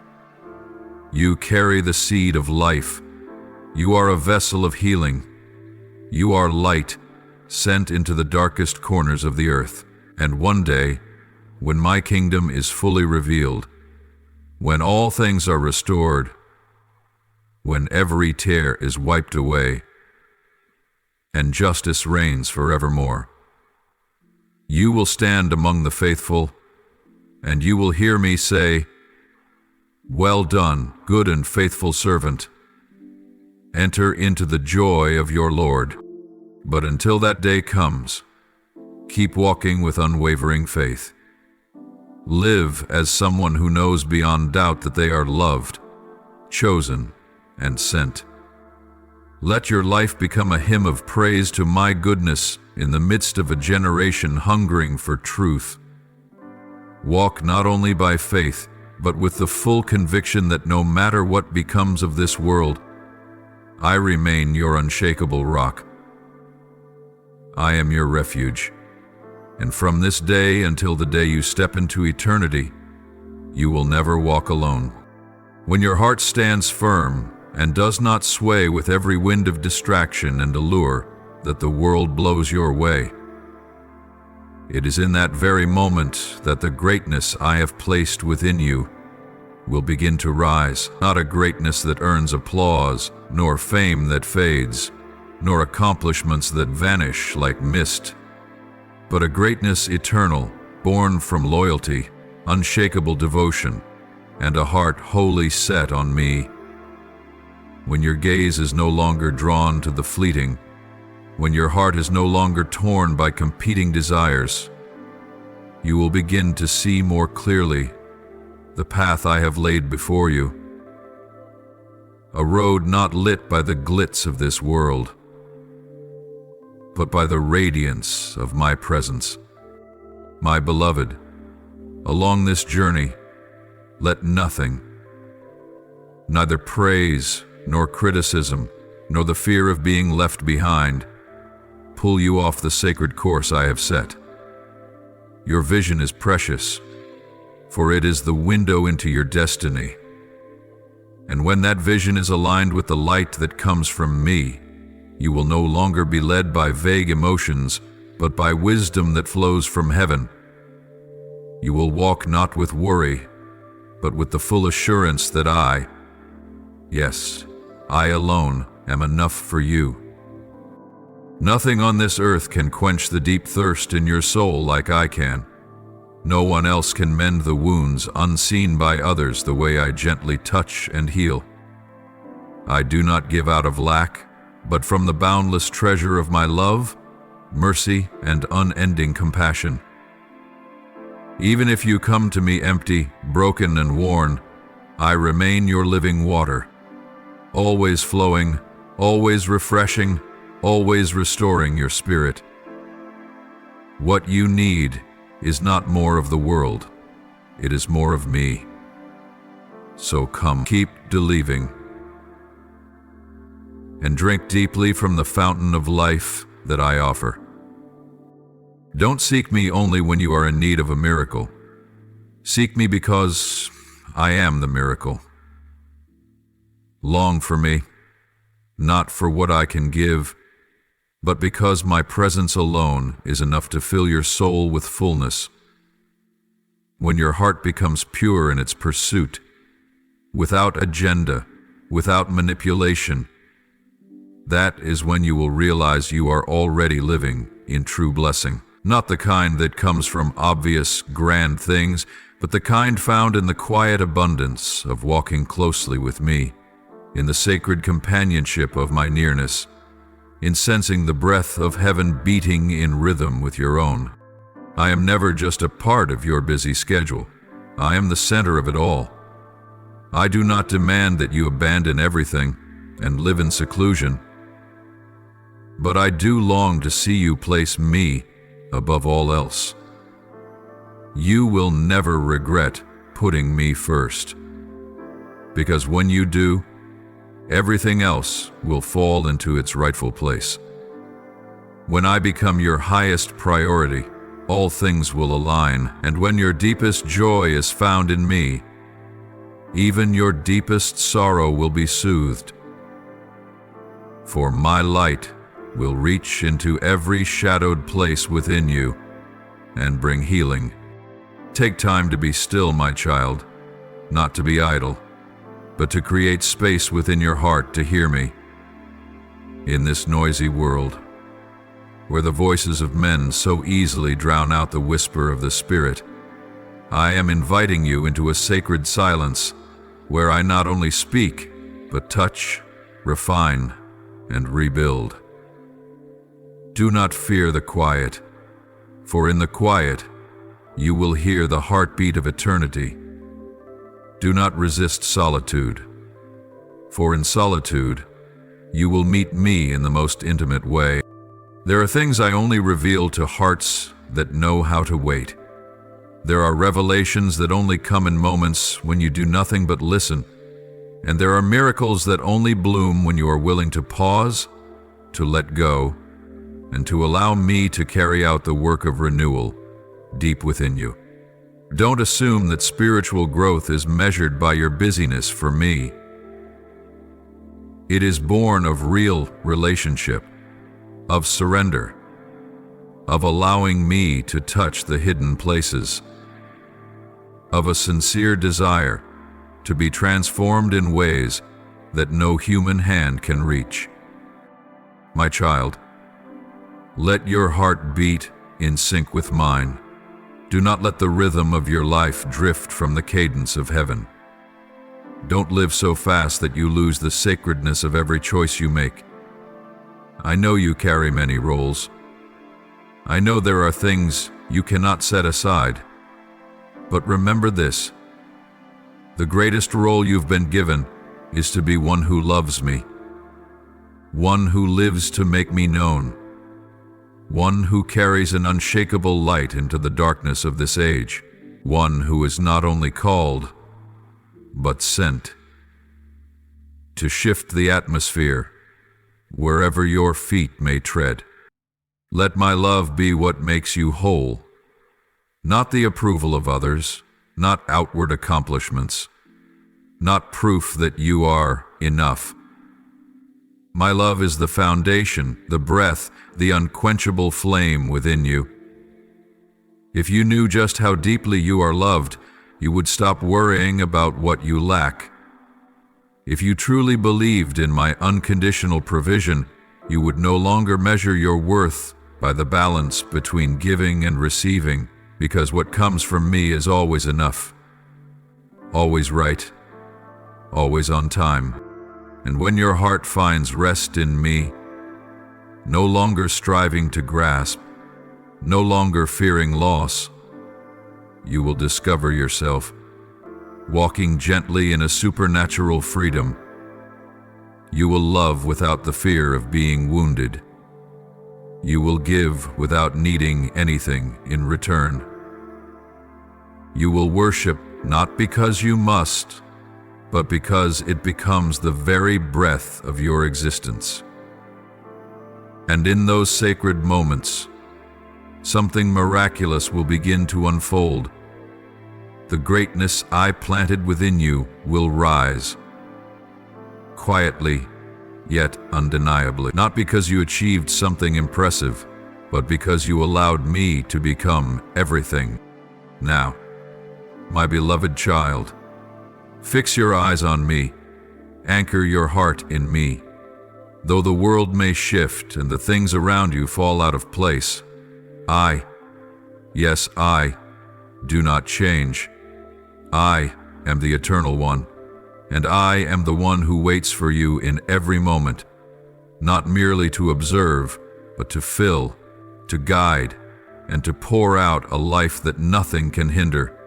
You carry the seed of life. You are a vessel of healing. You are light, sent into the darkest corners of the earth. And one day, when my kingdom is fully revealed, when all things are restored, when every tear is wiped away, and justice reigns forevermore, you will stand among the faithful, and you will hear me say, "Well done, good and faithful servant. Enter into the joy of your Lord." But until that day comes, keep walking with unwavering faith. Live as someone who knows beyond doubt that they are loved, chosen, and sent. Let your life become a hymn of praise to my goodness in the midst of a generation hungering for truth. Walk not only by faith, but with the full conviction that no matter what becomes of this world, I remain your unshakable rock. I am your refuge, and from this day until the day you step into eternity, you will never walk alone. When your heart stands firm and does not sway with every wind of distraction and allure that the world blows your way, it is in that very moment that the greatness I have placed within you will begin to rise, not a greatness that earns applause, nor fame that fades, nor accomplishments that vanish like mist, but a greatness eternal, born from loyalty, unshakable devotion, and a heart wholly set on me. When your gaze is no longer drawn to the fleeting, when your heart is no longer torn by competing desires, you will begin to see more clearly the path I have laid before you. A road not lit by the glitz of this world, but by the radiance of my presence. My beloved, along this journey, let nothing, neither praise nor criticism, nor the fear of being left behind, pull you off the sacred course I have set. Your vision is precious, for it is the window into your destiny. And when that vision is aligned with the light that comes from me, you will no longer be led by vague emotions, but by wisdom that flows from heaven. You will walk not with worry, but with the full assurance that I, yes, I alone, am enough for you. Nothing on this earth can quench the deep thirst in your soul like I can. No one else can mend the wounds unseen by others the way I gently touch and heal. I do not give out of lack, but from the boundless treasure of my love, mercy, and unending compassion. Even if you come to me empty, broken, and worn, I remain your living water, always flowing, always refreshing, always restoring your spirit. What you need is not more of the world, it is more of me. So come, keep believing, and drink deeply from the fountain of life that I offer. Don't seek me only when you are in need of a miracle. Seek me because I am the miracle. Long for me, not for what I can give, but because my presence alone is enough to fill your soul with fullness. When your heart becomes pure in its pursuit, without agenda, without manipulation, that is when you will realize you are already living in true blessing. Not the kind that comes from obvious, grand things, but the kind found in the quiet abundance of walking closely with me, in the sacred companionship of my nearness, in sensing the breath of heaven beating in rhythm with your own. I am never just a part of your busy schedule. I am the center of it all. I do not demand that you abandon everything and live in seclusion, but I do long to see you place me above all else. You will never regret putting me first, because when you do, everything else will fall into its rightful place. When I become your highest priority, all things will align, and when your deepest joy is found in me, even your deepest sorrow will be soothed. For my light will reach into every shadowed place within you and bring healing. Take time to be still, my child, not to be idle, but to create space within your heart to hear me. In this noisy world, where the voices of men so easily drown out the whisper of the Spirit, I am inviting you into a sacred silence where I not only speak, but touch, refine, and rebuild. Do not fear the quiet, for in the quiet, you will hear the heartbeat of eternity. Do not resist solitude, for in solitude, you will meet me in the most intimate way. There are things I only reveal to hearts that know how to wait. There are revelations that only come in moments when you do nothing but listen. And there are miracles that only bloom when you are willing to pause, to let go, and to allow me to carry out the work of renewal deep within you. Don't assume that spiritual growth is measured by your busyness for me. It is born of real relationship, of surrender, of allowing me to touch the hidden places, of a sincere desire to be transformed in ways that no human hand can reach. My child, let your heart beat in sync with mine. Do not let the rhythm of your life drift from the cadence of heaven. Don't live so fast that you lose the sacredness of every choice you make. I know you carry many roles. I know there are things you cannot set aside. But remember this: the greatest role you've been given is to be one who loves me, one who lives to make me known, one who carries an unshakable light into the darkness of this age, one who is not only called, but sent to shift the atmosphere wherever your feet may tread. Let my love be what makes you whole, not the approval of others, not outward accomplishments, not proof that you are enough. My love is the foundation, the breath, the unquenchable flame within you. If you knew just how deeply you are loved, you would stop worrying about what you lack. If you truly believed in my unconditional provision, you would no longer measure your worth by the balance between giving and receiving, because what comes from me is always enough, always right, always on time. And when your heart finds rest in me, no longer striving to grasp, no longer fearing loss, you will discover yourself walking gently in a supernatural freedom. You will love without the fear of being wounded. You will give without needing anything in return. You will worship not because you must, but because it becomes the very breath of your existence. And in those sacred moments, something miraculous will begin to unfold. The greatness I planted within you will rise, quietly, yet undeniably, not because you achieved something impressive, but because you allowed me to become everything. Now, my beloved child, fix your eyes on me, anchor your heart in me. Though the world may shift and the things around you fall out of place, yes, I, do not change. I am the Eternal One, and I am the one who waits for you in every moment, not merely to observe, but to fill, to guide, and to pour out a life that nothing can hinder.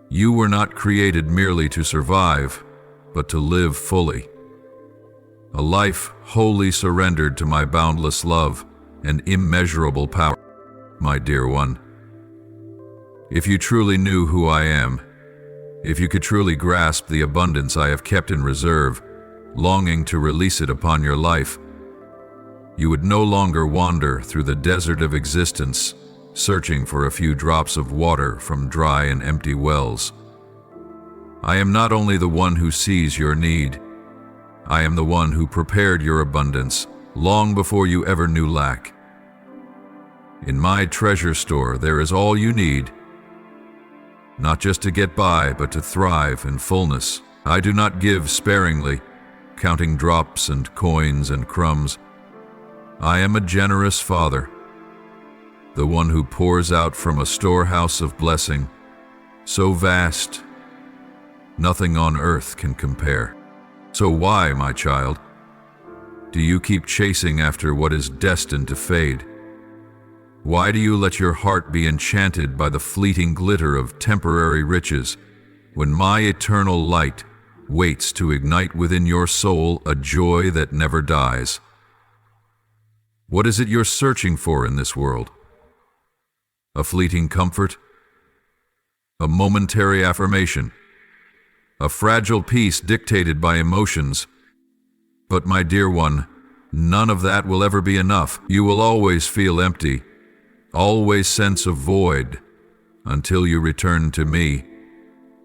You were not created merely to survive, but to live fully. A life wholly surrendered to my boundless love and immeasurable power, my dear one. If you truly knew who I am, if you could truly grasp the abundance I have kept in reserve, longing to release it upon your life, you would no longer wander through the desert of existence, searching for a few drops of water from dry and empty wells. I am not only the one who sees your need, I am the one who prepared your abundance, long before you ever knew lack. In my treasure store there is all you need, not just to get by, but to thrive in fullness. I do not give sparingly, counting drops and coins and crumbs. I am a generous Father, the one who pours out from a storehouse of blessing, so vast, nothing on earth can compare. So why, my child, do you keep chasing after what is destined to fade? Why do you let your heart be enchanted by the fleeting glitter of temporary riches, when my eternal light waits to ignite within your soul a joy that never dies? What is it you're searching for in this world? A fleeting comfort? A momentary affirmation? A fragile peace dictated by emotions? But my dear one, none of that will ever be enough. You will always feel empty, always sense a void, until you return to me,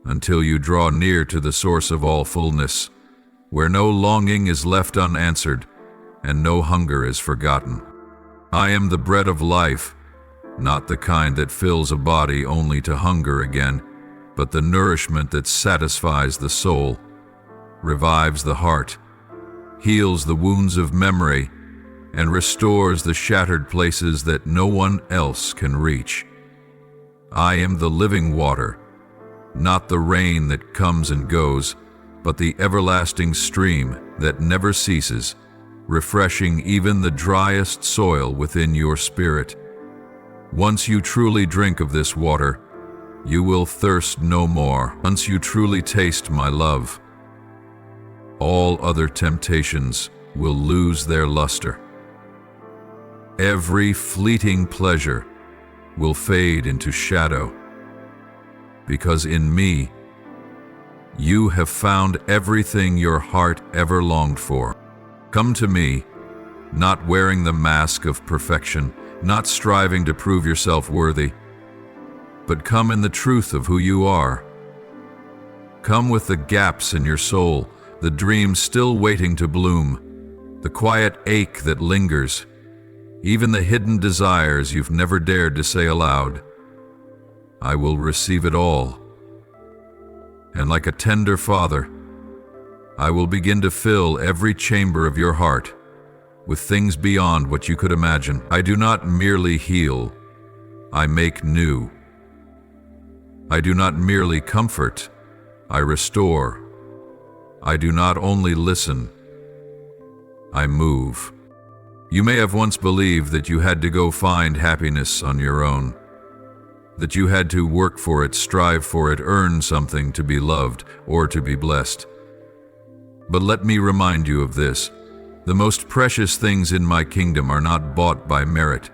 until you draw near to the source of all fullness, where no longing is left unanswered and no hunger is forgotten. I am the bread of life, not the kind that fills a body only to hunger again, but the nourishment that satisfies the soul, revives the heart, heals the wounds of memory, and restores the shattered places that no one else can reach. I am the living water, not the rain that comes and goes, but the everlasting stream that never ceases, refreshing even the driest soil within your spirit. Once you truly drink of this water, you will thirst no more. Once you truly taste my love, all other temptations will lose their luster. Every fleeting pleasure will fade into shadow, because in me, you have found everything your heart ever longed for. Come to me, not wearing the mask of perfection, not striving to prove yourself worthy, but come in the truth of who you are. Come with the gaps in your soul, the dreams still waiting to bloom, the quiet ache that lingers, even the hidden desires you've never dared to say aloud. I will receive it all. And like a tender father, I will begin to fill every chamber of your heart with things beyond what you could imagine. I do not merely heal, I make new. I do not merely comfort, I restore. I do not only listen, I move. You may have once believed that you had to go find happiness on your own, that you had to work for it, strive for it, earn something to be loved or to be blessed. But let me remind you of this. The most precious things in my kingdom are not bought by merit,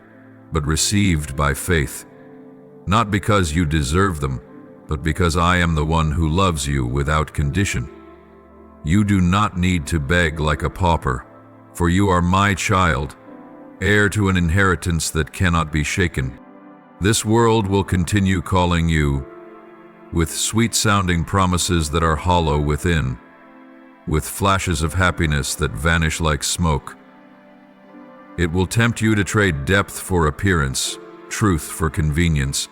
but received by faith. Not because you deserve them, but because I am the one who loves you without condition. You do not need to beg like a pauper, for you are my child, heir to an inheritance that cannot be shaken. This world will continue calling you, with sweet-sounding promises that are hollow within, with flashes of happiness that vanish like smoke. It will tempt you to trade depth for appearance, truth for convenience,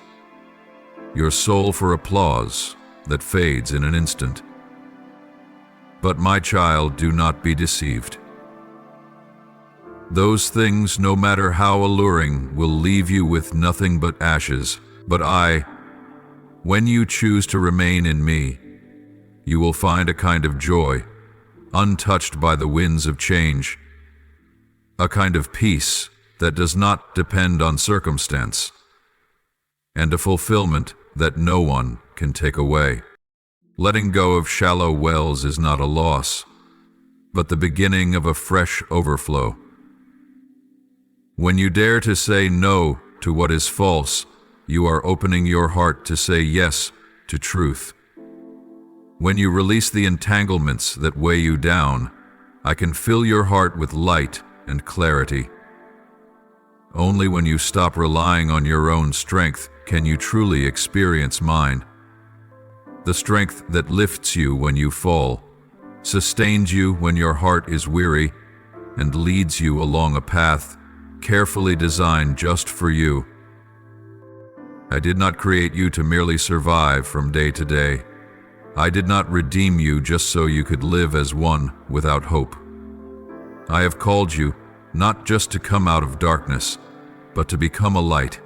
your soul for applause that fades in an instant. But my child, do not be deceived. Those things, no matter how alluring, will leave you with nothing but ashes. But when you choose to remain in me, you will find a kind of joy, untouched by the winds of change, a kind of peace that does not depend on circumstance, and a fulfillment that no one can take away. Letting go of shallow wells is not a loss, but the beginning of a fresh overflow. When you dare to say no to what is false, you are opening your heart to say yes to truth. When you release the entanglements that weigh you down, I can fill your heart with light and clarity. Only when you stop relying on your own strength can you truly experience mine. The strength that lifts you when you fall, sustains you when your heart is weary, and leads you along a path carefully designed just for you. I did not create you to merely survive from day to day. I did not redeem you just so you could live as one without hope. I have called you not just to come out of darkness, but to become a light.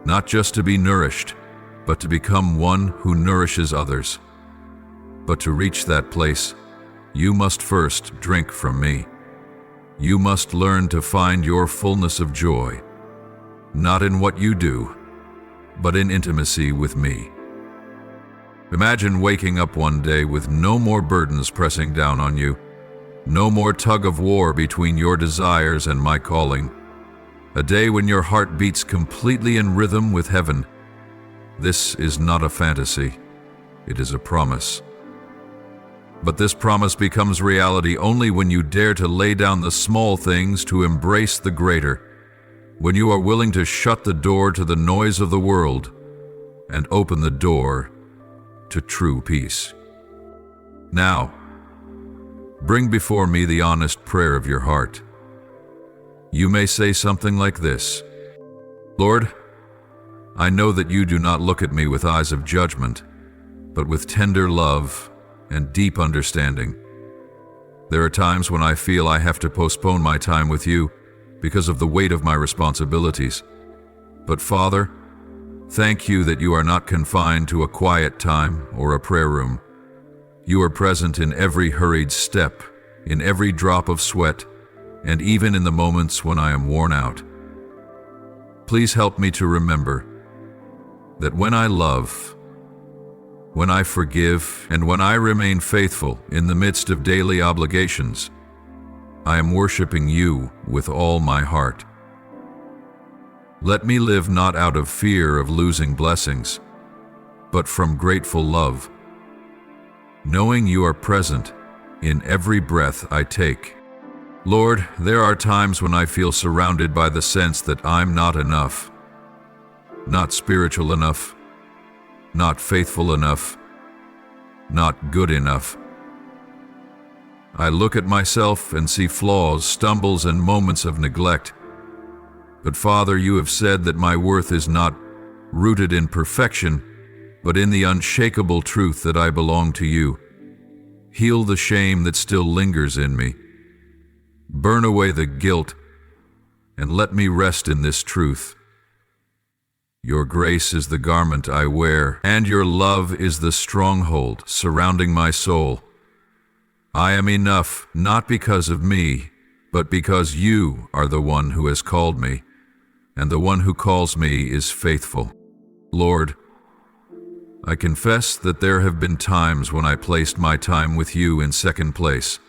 Not just to be nourished, but to become one who nourishes others. But to reach that place, you must first drink from me. You must learn to find your fullness of joy, not in what you do, but in intimacy with me. Imagine waking up one day with no more burdens pressing down on you, no more tug of war between your desires and my calling. A day when your heart beats completely in rhythm with heaven. This is not a fantasy, it is a promise. But this promise becomes reality only when you dare to lay down the small things to embrace the greater, when you are willing to shut the door to the noise of the world and open the door to true peace. Now, bring before me the honest prayer of your heart. You may say something like this: Lord, I know that you do not look at me with eyes of judgment, but with tender love and deep understanding. There are times when I feel I have to postpone my time with you because of the weight of my responsibilities. But Father, thank you that you are not confined to a quiet time or a prayer room. You are present in every hurried step, in every drop of sweat, and even in the moments when I am worn out. Please help me to remember that when I love, when I forgive, and when I remain faithful in the midst of daily obligations, I am worshiping you with all my heart. Let me live not out of fear of losing blessings, but from grateful love, knowing you are present in every breath I take. Lord, there are times when I feel surrounded by the sense that I'm not enough, not spiritual enough, not faithful enough, not good enough. I look at myself and see flaws, stumbles, and moments of neglect. But Father, you have said that my worth is not rooted in perfection, but in the unshakable truth that I belong to you. Heal the shame that still lingers in me. Burn away the guilt, and let me rest in this truth. Your grace is the garment I wear, and your love is the stronghold surrounding my soul. I am enough, not because of me, but because you are the one who has called me, and the one who calls me is faithful. Lord, I confess that there have been times when I placed my time with you in second place.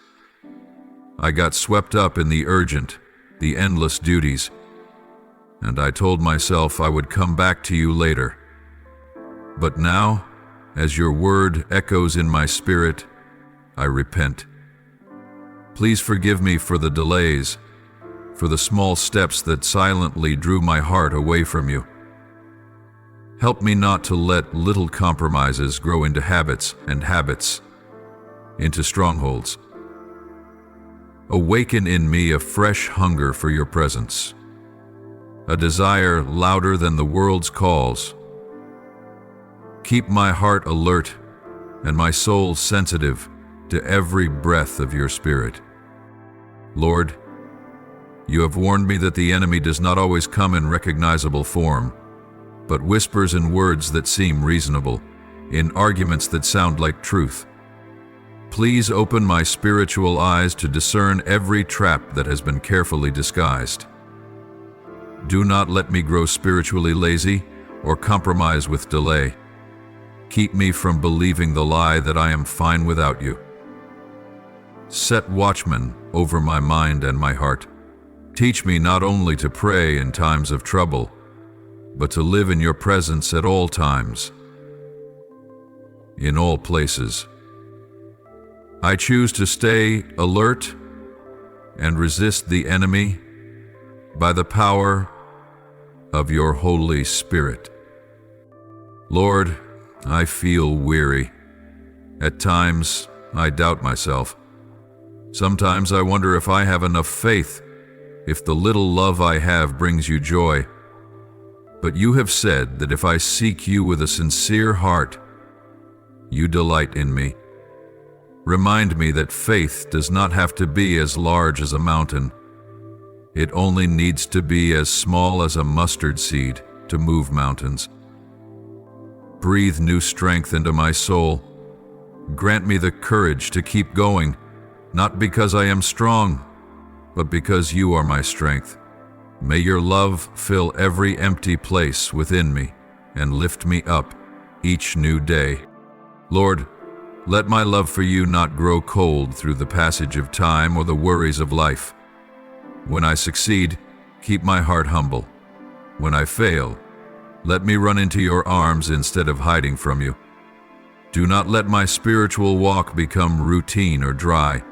I got swept up in the urgent, the endless duties, and I told myself I would come back to you later. But now, as your word echoes in my spirit, I repent. Please forgive me for the delays, for the small steps that silently drew my heart away from you. Help me not to let little compromises grow into habits, and habits into strongholds. Awaken in me a fresh hunger for your presence, a desire louder than the world's calls. Keep my heart alert and my soul sensitive to every breath of your Spirit. Lord, you have warned me that the enemy does not always come in recognizable form, but whispers in words that seem reasonable, in arguments that sound like truth. Please open my spiritual eyes to discern every trap that has been carefully disguised. Do not let me grow spiritually lazy or compromise with delay. Keep me from believing the lie that I am fine without you. Set watchmen over my mind and my heart. Teach me not only to pray in times of trouble, but to live in your presence at all times, in all places. I choose to stay alert and resist the enemy by the power of your Holy Spirit. Lord, I feel weary. At times, I doubt myself. Sometimes I wonder if I have enough faith, if the little love I have brings you joy. But you have said that if I seek you with a sincere heart, you delight in me. Remind me that faith does not have to be as large as a mountain. It only needs to be as small as a mustard seed to move mountains. Breathe new strength into my soul. Grant me the courage to keep going, not because I am strong, but because you are my strength. May your love fill every empty place within me and lift me up each new day. Lord, let my love for you not grow cold through the passage of time or the worries of life. When I succeed, keep my heart humble. When I fail, let me run into your arms instead of hiding from you. Do not let my spiritual walk become routine or dry.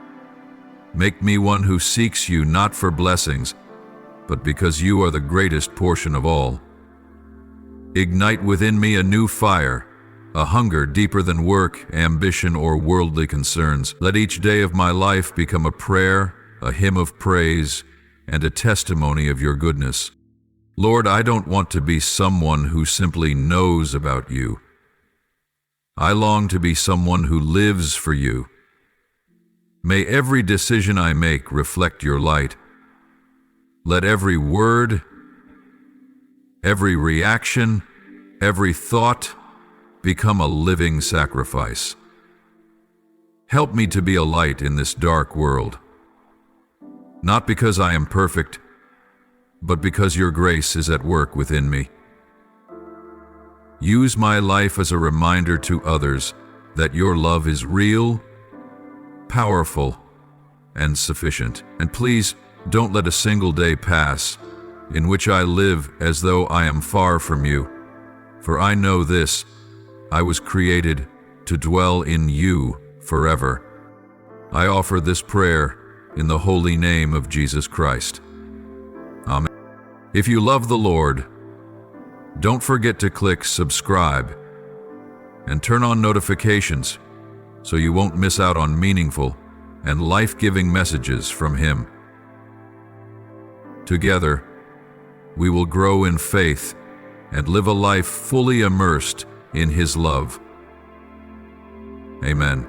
Make me one who seeks you not for blessings, but because you are the greatest portion of all. Ignite within me a new fire, a hunger deeper than work, ambition, or worldly concerns. Let each day of my life become a prayer, a hymn of praise, and a testimony of your goodness. Lord, I don't want to be someone who simply knows about you. I long to be someone who lives for you. May every decision I make reflect your light. Let every word, every reaction, every thought become a living sacrifice. Help me to be a light in this dark world, not because I am perfect, but because your grace is at work within me. Use my life as a reminder to others that your love is real, powerful, and sufficient. And please, don't let a single day pass in which I live as though I am far from you. For I know this, I was created to dwell in you forever. I offer this prayer in the holy name of Jesus Christ. Amen. If you love the Lord, don't forget to click subscribe and turn on notifications so you won't miss out on meaningful and life-giving messages from Him. Together, we will grow in faith and live a life fully immersed in His love. Amen.